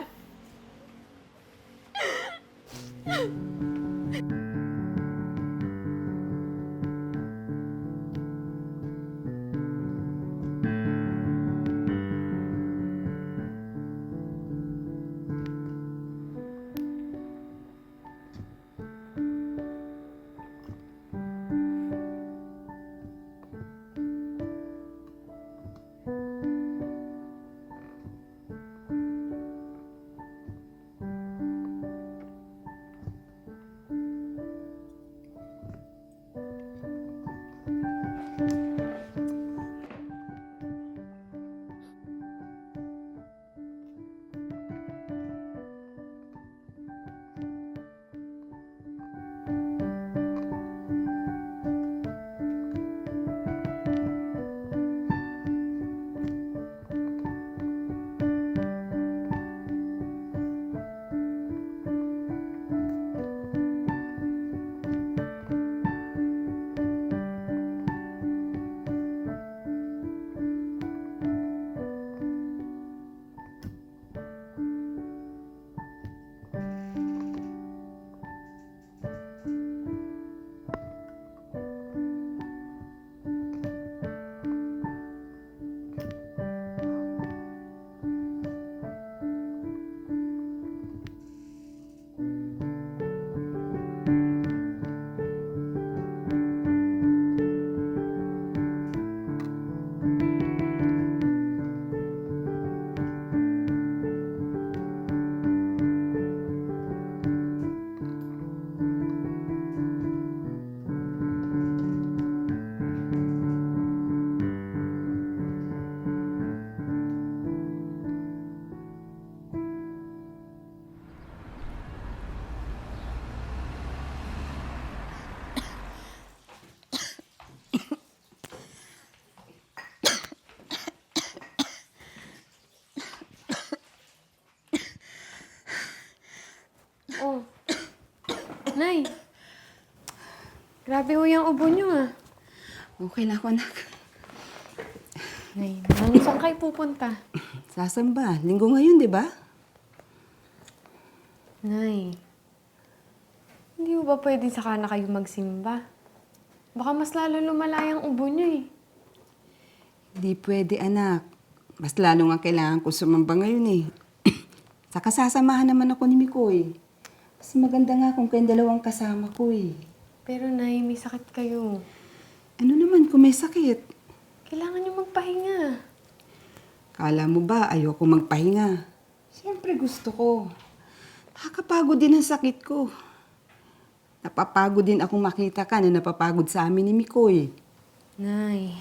Oh. Nay. Grabe ho yung ubo niyo ah. Okay na ako, anak. Nay, naman, saan kayo pupunta? Sasamba. Linggo ngayon, di ba? Nay, hindi ho ba pwedeng saka na kayo magsimba? Baka mas lalo lumala yung ubo niyo eh. Hindi pwede, anak. Mas lalo nga kailangan ko sumamba ngayon eh. Saka sasamahan naman ako ni Mikoy. Mas maganda nga kung kayong dalawang kasama ko eh. Pero Nay, may sakit kayo. Ano naman kung may sakit? Kailangan niyo magpahinga. Kala mo ba ayoko magpahinga? Siyempre gusto ko. Nakakapagod din ang sakit ko. Napapagod din akong makita ka na napapagod sa amin ni Mikoy. Nay.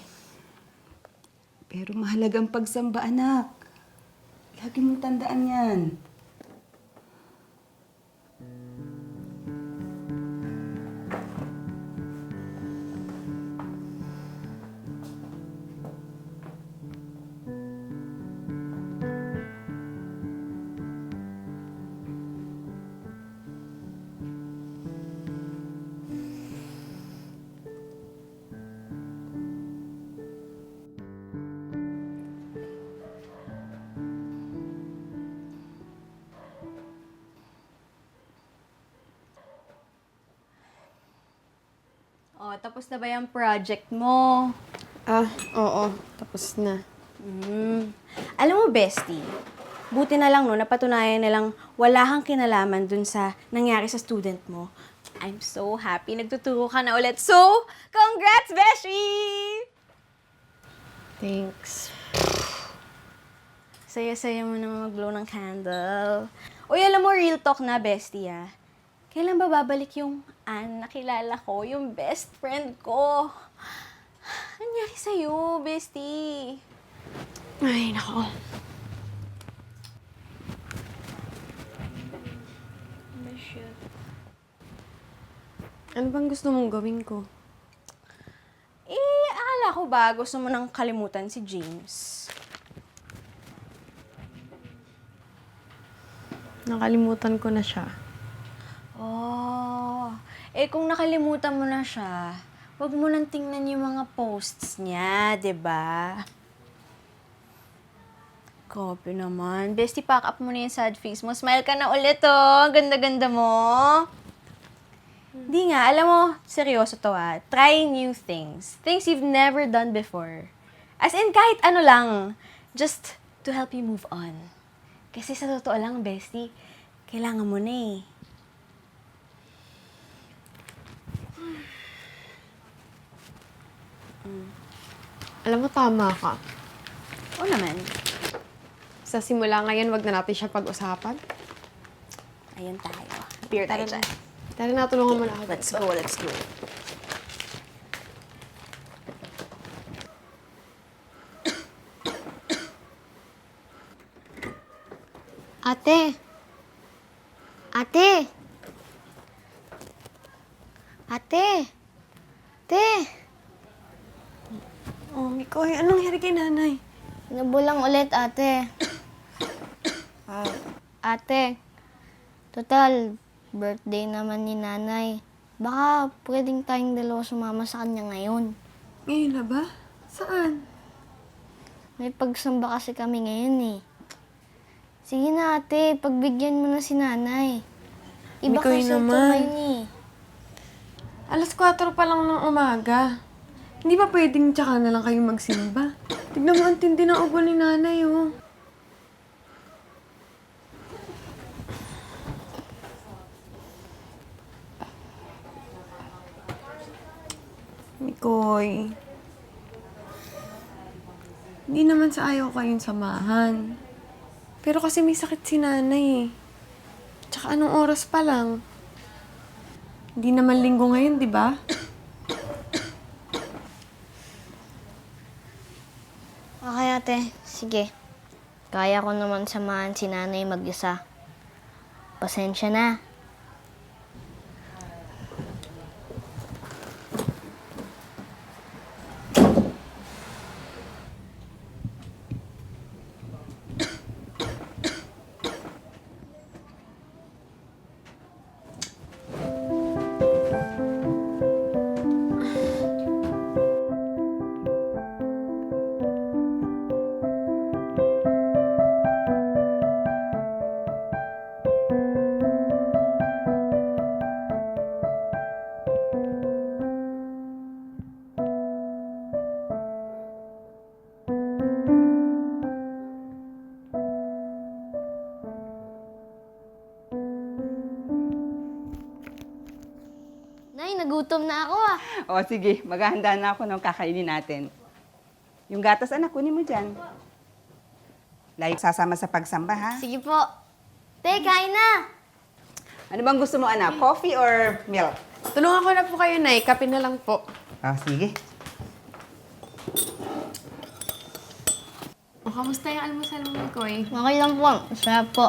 Pero mahalagang pagsamba, anak. Lagi mong tandaan yan. Oh, tapos na ba yung project mo? Ah, oo. Tapos na. Alam mo, bestie, buti na lang no, napatunayan nilang wala kang kinalaman dun sa nangyari sa student mo. I'm so happy. Nagtuturo ka na ulit. So, congrats, Beshi! Thanks. Saya-saya mo naman mag-blow ng candle. Uy, alam mo, real talk na, bestie, ah. Kailan ba babalik yung Ann na kilala ko, yung best friend ko? Ano nangyari sa'yo, bestie? Ay, nako. Ano bang gusto mong gawin ko? Akala ko ba gusto mo nang kalimutan si James? Nakalimutan ko na siya. Oh, kung nakalimutan mo na siya, wag mo nang tingnan yung mga posts niya, 'di ba? Copy naman. Bestie, pack up mo na yung sad face mo. Smile ka na ulit, oh. Ang ganda-ganda mo. Di nga, alam mo, seryoso to ah. Try new things. Things you've never done before. As in, kahit ano lang. Just to help you move on. Kasi sa totoo lang, bestie, kailangan mo na eh. Alam mo, tama ka. Oo naman. Sa simula ngayon, wag na natin siya pag-usapan. Ayun tayo. Beer tayo dyan. Tara na, tulungan mo na ako. Let's go, let's go. Ate! Ate! Ate! Ate! Oh, Mikoy, anong nangyari kay nanay? Nabulang ulit, ate. Ate, total, birthday naman ni nanay. Baka pwedeng tayong dalawa sumama sa kanya ngayon. Ngayon na ba? Saan? May pagsamba kasi kami ngayon eh. Sige na ate, pagbigyan mo na si nanay. Iba Mikoy kasi ito naman. ngayon eh. Alas 4 pa lang ng umaga. Hindi ba pwedeng tsaka na lang kayo magsimba? Tignan mo ang tindi ng ubo ni nanay, oh. Mikoy. Hindi naman sa ayaw kayong samahan. Pero kasi may sakit si nanay eh. Tsaka anong oras pa lang? Hindi naman linggo ngayon, di ba? Okay ate, sige. Kaya ko naman samahan si nanay mag-isa. Pasensya na. Nay, nagutom na ako ah. O sige, maghahanda na ako ng kakainin natin. Yung gatas, anak, kunin mo dyan. Like, sasama sa pagsamba, ha? Sige po. Te, kain na! Ano bang gusto mo, anak? Coffee or milk? Tulungan ko na po kayo, Nay. Kape na lang po. Sige. O, kamusta yung almusal mo, Mikoy? Okay lang po. Masarap po.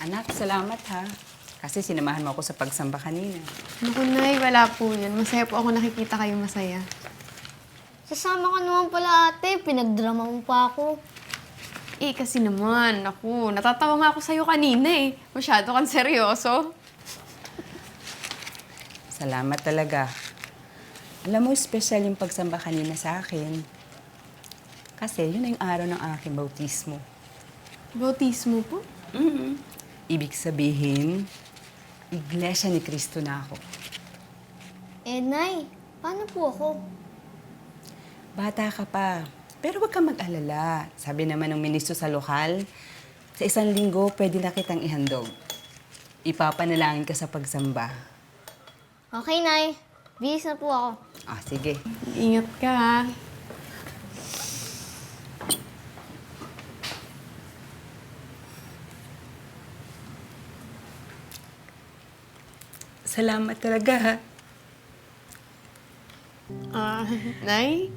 Anak, salamat, ha? Kasi sinamahan mo ako sa pagsamba kanina. Naku, Nay, wala po yan. Masaya po ako nakikita kayo masaya. Sasama ka naman pala ate. Pinagdrama mo pa ako. Eh, kasi naman, naku, natatawa nga ako sa'yo kanina eh. Masyado kang seryoso. Salamat talaga. Alam mo, special yung pagsamba kanina sa akin. Kasi yun na yung araw ng aking bautismo. Bautismo po? Ibig sabihin, Iglesia ni Cristo na ako. Eh, Nay, paano po ako? Bata ka pa, pero huwag kang mag-alala. Sabi naman ng ministro sa lokal, sa 1 linggo, pwede na kitang ihandog. Ipapanalangin ka sa pagsamba. Okay, Nay. Bihis na po ako. Sige. Ingat ka, ha? Salamat talaga, ha? Nay,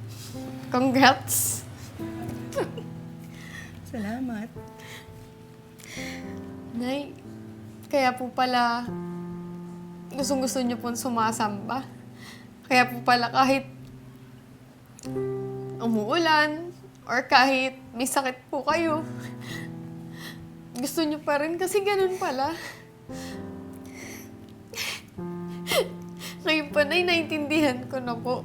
congrats. Salamat. Nay, kaya po pala gustong-gusto niyo po sumasamba. Kaya po pala kahit umuulan or kahit may sakit po kayo, gusto niyo pa rin kasi ganun pala. Ngayon pa, Nay, naintindihan ko na po.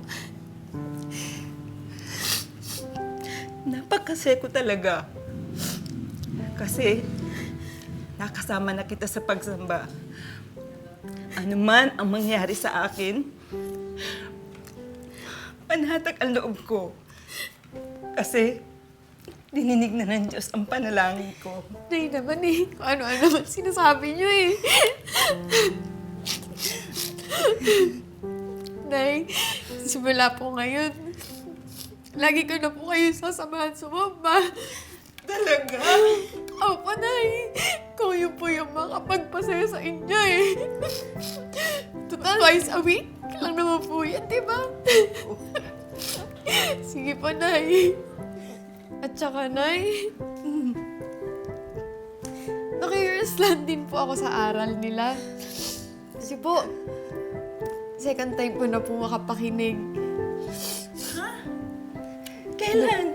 Napakasaya ko talaga. Kasi nakasama na kita sa pagsamba. Ano man ang mangyari sa akin, panatag ang loob ko. Kasi dininig na ng Diyos ang panalangin ko. Nay naman eh. Kung ano-ano naman sinasabi niyo eh. Nay, simula po ngayon, lagi ko na po kayo sasamahan sumamba. Talaga? Opo, Nay. Kayo po yung makapagpasaya sa inyo eh. Total, twice a week lang naman po yan, di ba? Sige po, Nay. At saka, Nay, nakirias lang din po ako sa aral nila. Kasi po, second time ko na po makapakinig. Kailan?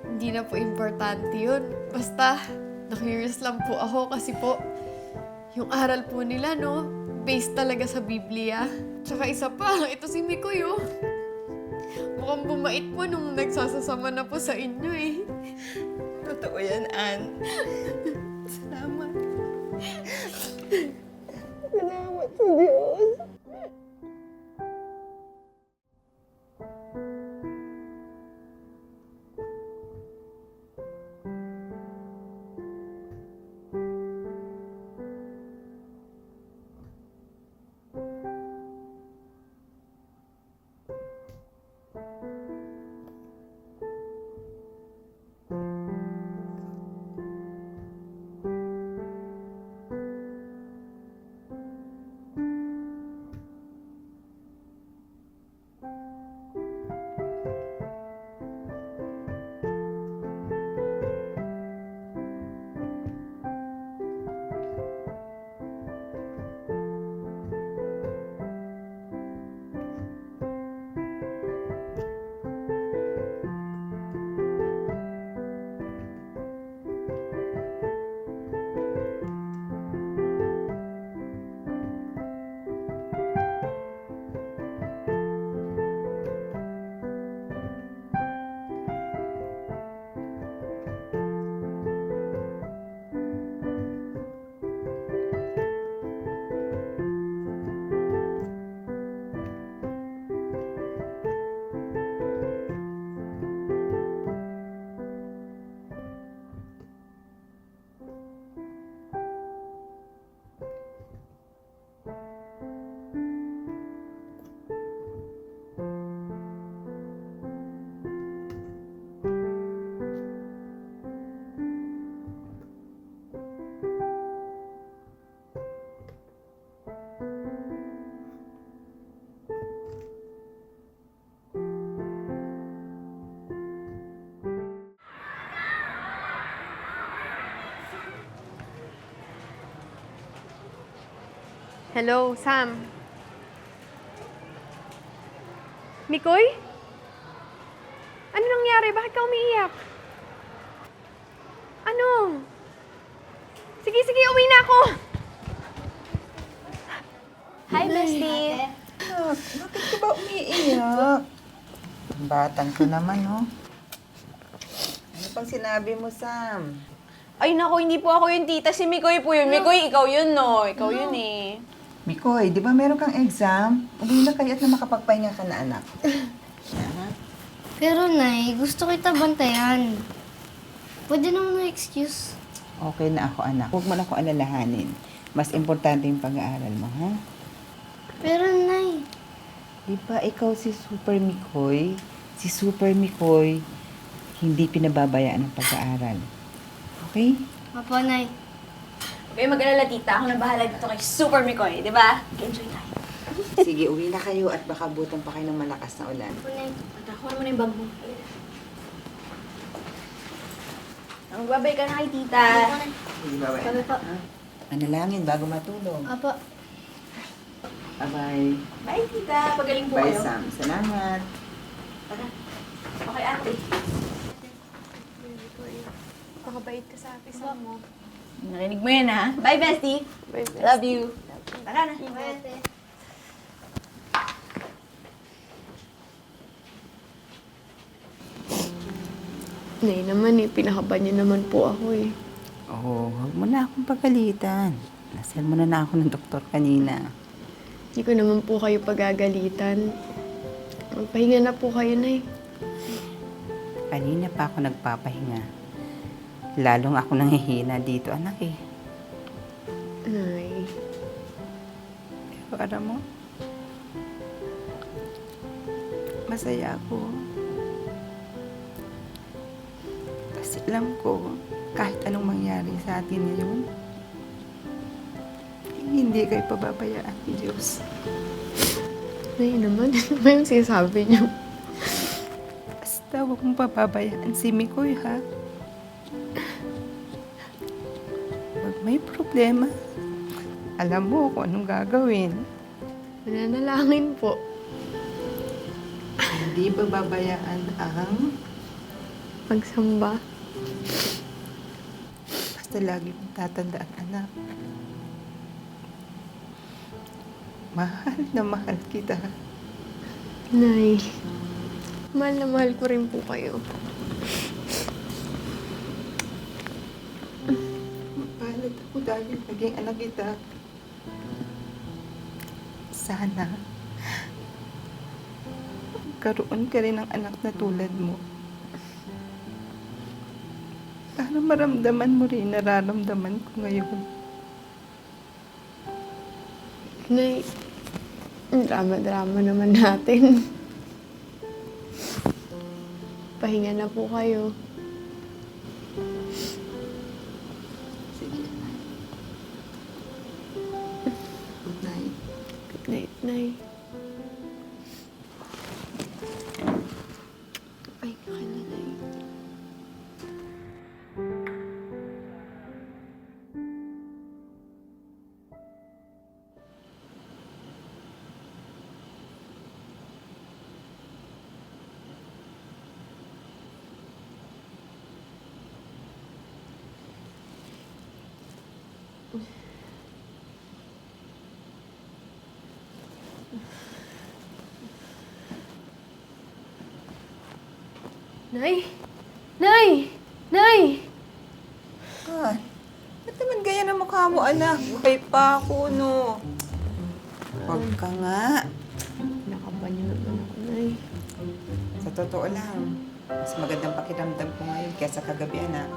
Hindi na po importante yun. Basta, na-curious lang po ako kasi po, yung aral po nila, no, based talaga sa Biblia. Tsaka isa pa, ito si Mikoy, oh. Mukhang bumait po nung nagsasasama na po sa inyo, eh. Totoo yan, Ann. Salamat. Salamat sa Diyos. Hello, Sam. Mikoy? Ano nangyari? Bakit ka umiiyak? Ano? Sige, uwi na ako! Hi, bestie! Bakit ka ba umiiyak? Batang ko naman, oh. Ano pang sinabi mo, Sam? Ay, naku, hindi po ako yung tita. Si Mikoy po yun. Mikoy, ikaw yun, no? Ikaw yun, eh. Mikoy, di ba meron kang exam? Uwi na kayo at na makapagpahinga ka na, anak. Pero, Nay, gusto kita bantayan. Pwede naman na excuse. Okay na ako, anak. Huwag mo na ako alalahanin. Mas importante yung pag-aaral mo, ha? Pero, Nay, Di ba ikaw si Super Mikoy? Si Super Mikoy, hindi pinababayaan ng pag-aaral. Okay? Papa, Nay. Okay, mag-alala, tita. Ako na bahala dito kay Super Mikoy, di ba? Enjoy tayo. Sige, uwi na kayo at baka butan pa kayo ng malakas na ulan. Papa, Nay. Nakuha mo na yung bag mo. Magbabay ka na kay tita. Sige, bye-bye. Sabi po. Manalangin bago matulog. Papa. Bye-bye. Bye, tita. Pagaling po Bye, kayo. Sam. Salamat. Tara. Okay, ate. Makabait ka sa ate Sam mo. Narinig mo yan, ha? Bye, bestie. Bye, bestie. Love you. Tara na. Bye, ate. Nay naman pinakaban niyo naman po ako eh. Oo, huwag mo na akong pagalitan. Nasal mo na ako ng doktor kanina. Hindi ko naman po kayo pagagalitan. Magpahinga na po kayo, Nay. Kanina pa ako nagpapahinga. Lalong ako nanghihina dito, anak eh. Nay. Pero alam mo, masaya ako. Kasi alam ko, kahit anong mangyari sa atin ngayon, hindi kayo pababayaan ni Diyos. Nay naman, ano ba yung sinasabi niyo? Basta huwag mong pababayaan si Mikoy, ha? Pag may problema, alam mo kung anong gagawin. Mananalangin po. Hindi pababayaan ang Pagsamba. basta lagi mong tatandaan, anak. Mahal na mahal kita. Nay, mahal na mahal ko rin po kayo. Mapahalat ako dahil naging anak kita. Sana magkaroon ka rin ng anak na tulad mo. Para maramdaman mo rin nararamdaman ko ngayon. Nay, drama-drama naman natin. Pahinga na po kayo. Sige. Good night. Good night, Nay. Pahinga ka na, Nay. Nay! Nay! Nay! Ah, ba't naman gaya ng mukha mo, anak? Okay pa ako, no? Huwag ka nga. Nakaban niyo naman ako, Nay. Sa totoo lang, mas magandang pakiramdam ko ngayon kaysa kagabi, anak.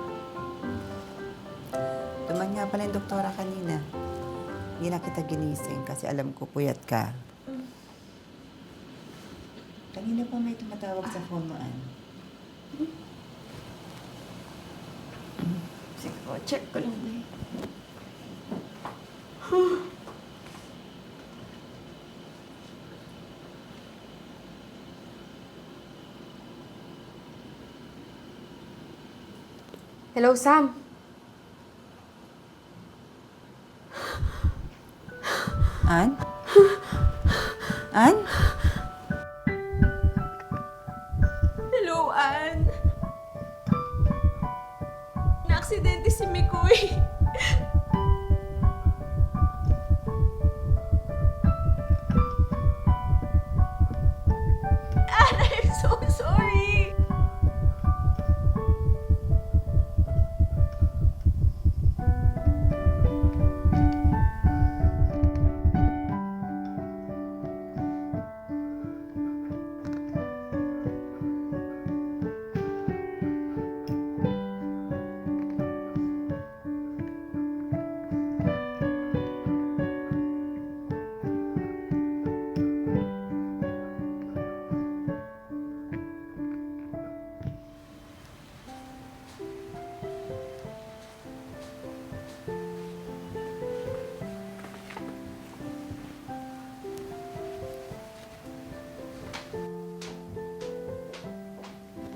Duman nga pala yung doktora kanina. Hindi na kita ginising kasi alam ko puyat ka. Kanina pa may tumatawag sa phone mo, Ann. Sige po, check ko lang, Nay. Hello, Sam. Ann? Ann? Hello, Ann. Na-aksidente si Mikoy. Ann, I'm so sorry.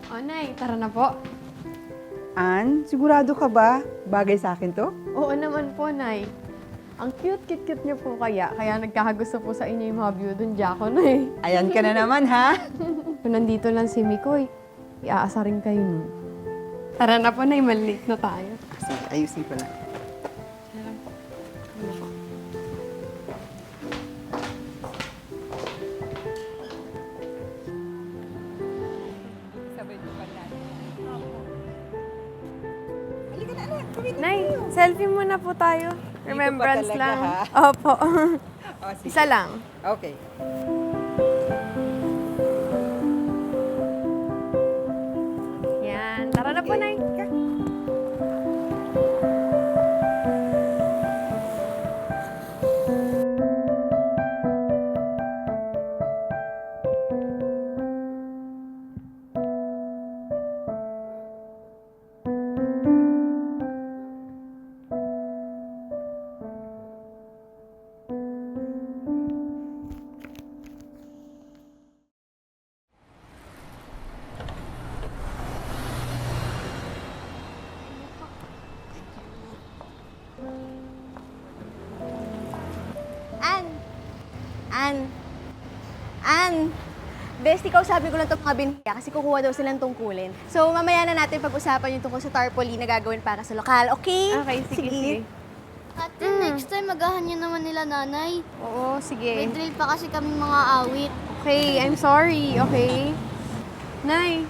O, Nay, tara na po. Ann, sigurado ka ba? Bagay sa akin to? Oo naman po, Nay. Ang cute niyo po kaya nagkakagusto po sa inyo yung mga view dun, Jaco na eh. Ayan ka na naman, ha? Kung nandito lang si Mikoy, iaasarin kayo nun. Tara na po, Nay, malilate na tayo. Sige, ayusin ko lang. Nay, selfie muna po tayo. Remembrance talaga, lang. ha? Opo. sige. Isa lang. Okay. Yan. Tara na po, Nay. Ann, bestie, kausapin ko lang itong mga binhiya kasi kukuha daw silang tungkulin. So, mamaya na natin pag-usapan yung tungkol sa tarpaulin na gagawin para sa lokal, okay? Okay, sige. Ate, next time magahan niyo naman nila nanay. Oo, sige. May drill pa kasi kaming mga awit. Okay, I'm sorry, okay? Nay,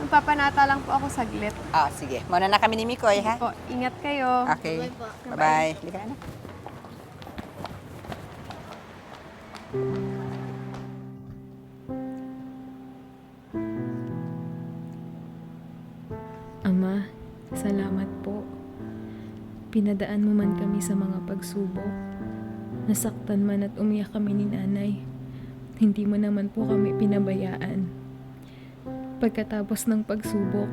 magpapanata lang po ako saglit. Sige. Muna na kami ni Mikoy, ha? Po, ingat kayo. Okay. Bye-bye. Halika na. Ama, salamat po. Pinadaan mo man kami sa mga pagsubok. Nasaktan man at umiyak kami ni nanay. Hindi mo naman po kami pinabayaan. Pagkatapos ng pagsubok,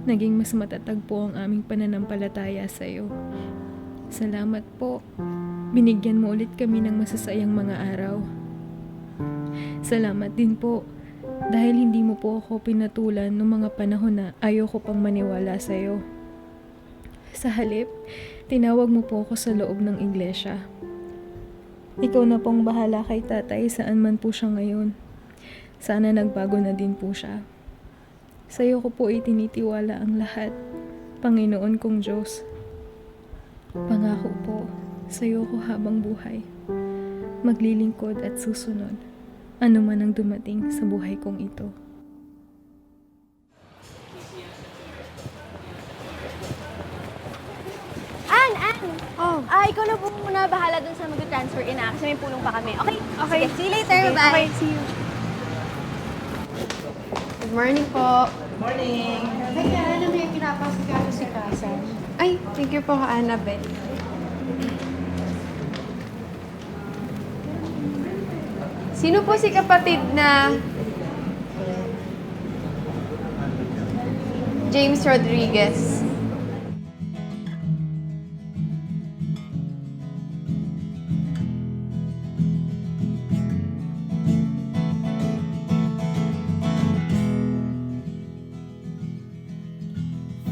naging mas matatag po ang aming pananampalataya sa iyo. Salamat po. Binigyan mo ulit kami ng masasayang mga araw. Salamat din po dahil hindi mo po ako pinatulan noong mga panahon na ayoko pang maniwala sa iyo. Sa halip, tinawag mo po ako sa loob ng iglesia. Ikaw na pong bahala kay tatay saan man po siya ngayon. Sana nagbago na din po siya. Sa iyo ko po itinitiwala ang lahat, Panginoon kong Diyos. Pangako po, sa iyo ko habang buhay. Maglilingkod at susunod, ano man ang dumating sa buhay kong ito. Ann! Oh. Ikaw na po muna bahala dun sa mag-transfer ina kasi may pulong pa kami. Okay? Okay. Sige, see you later. Sige, Bye. okay, see you. Good morning po. Morning. Teka, ano may pinapasok ka si Kasan? Ay, thank you po, Annabelle. Sino po si kapatid na James Rodriguez?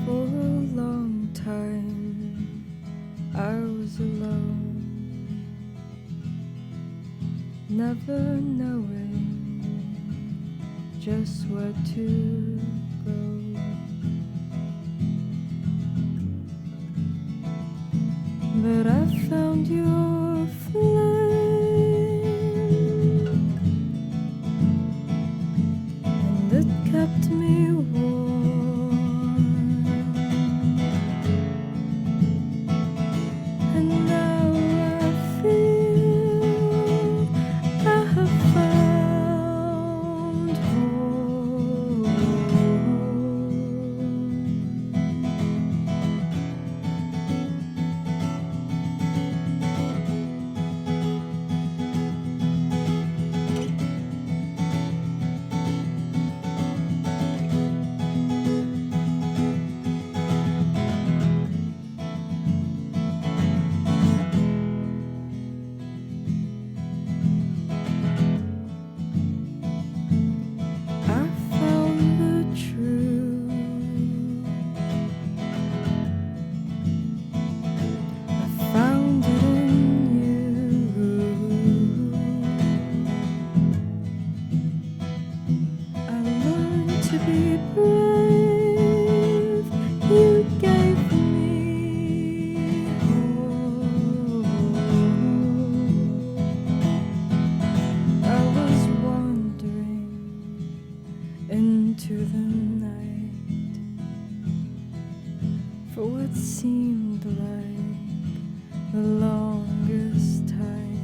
For a long time, I was alone, never knowing just where to go. But I found your flame, and it kept me warm. And now I feel I have found home. I found the truth. I found it in you. I learned to be brave. You gave me hope. I was wandering into the night. For what it seemed like the longest time.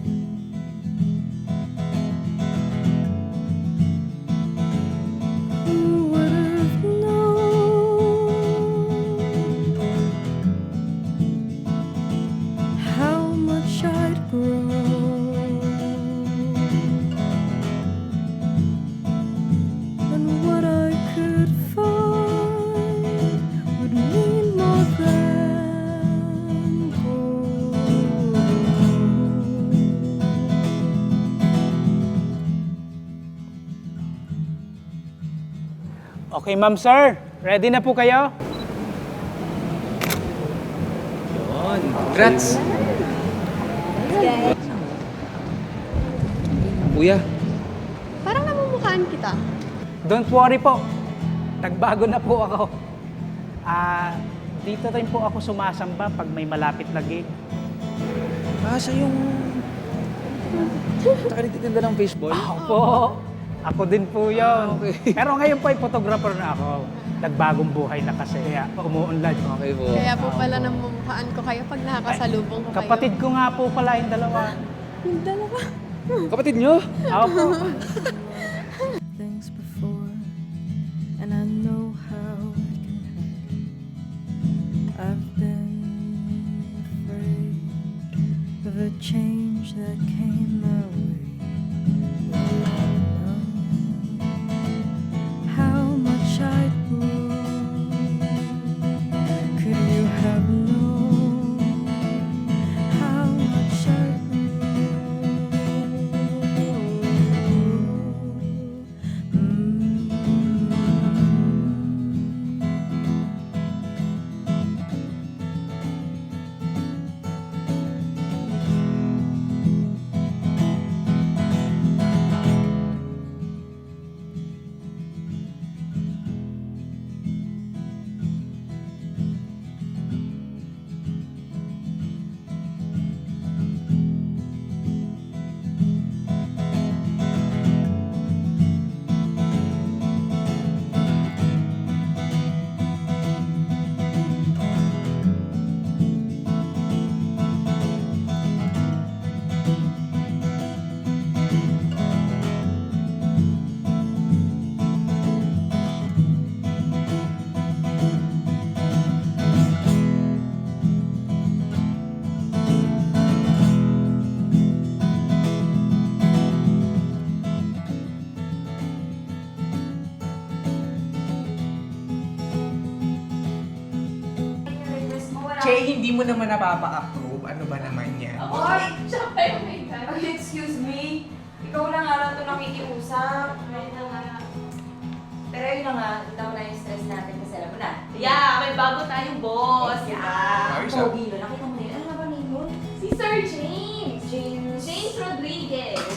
Who would have known how much I'd grow? And what I could find would mean more than gold. Okay, ma'am, sir. Ready na po kayo? Yun. Congrats! Kuya, Parang namumukhaan kita. Don't worry po. Nagbago na po ako. Dito rin po ako sumasamba pag may malapit na gig. siya yung... Taka nagtitinda ng baseball? Opo. Ako din po yun. Pero ngayon po ay photographer na ako. Nagbagong buhay na kasi. Kaya umuunlad. Okay po. Kaya po pala namumukhaan ko kayo pag nakakasalubong ko kayo. Kapatid ko nga po pala yung dalawa. Yung dalawa? Kapatid nyo? Opo. Things before, and I know how it can hurt. I've been afraid of the change that came my way. How much I'd grow. Could you have known how much I'd Che, hindi mo naman napapa-approve. Ano ba naman yan? Oy! Tsaka oh my God. Excuse me. Ikaw lang nga lang ito nakikiusap. Ayun na nga. Pero yun na nga, itaw na yung stress natin kasi alam mo na. Yeah, may bago tayong boss. Yeah. Pogi yun. Nakita mo na yun. Ano nga ba name yun? Si Sir James. James Rodriguez.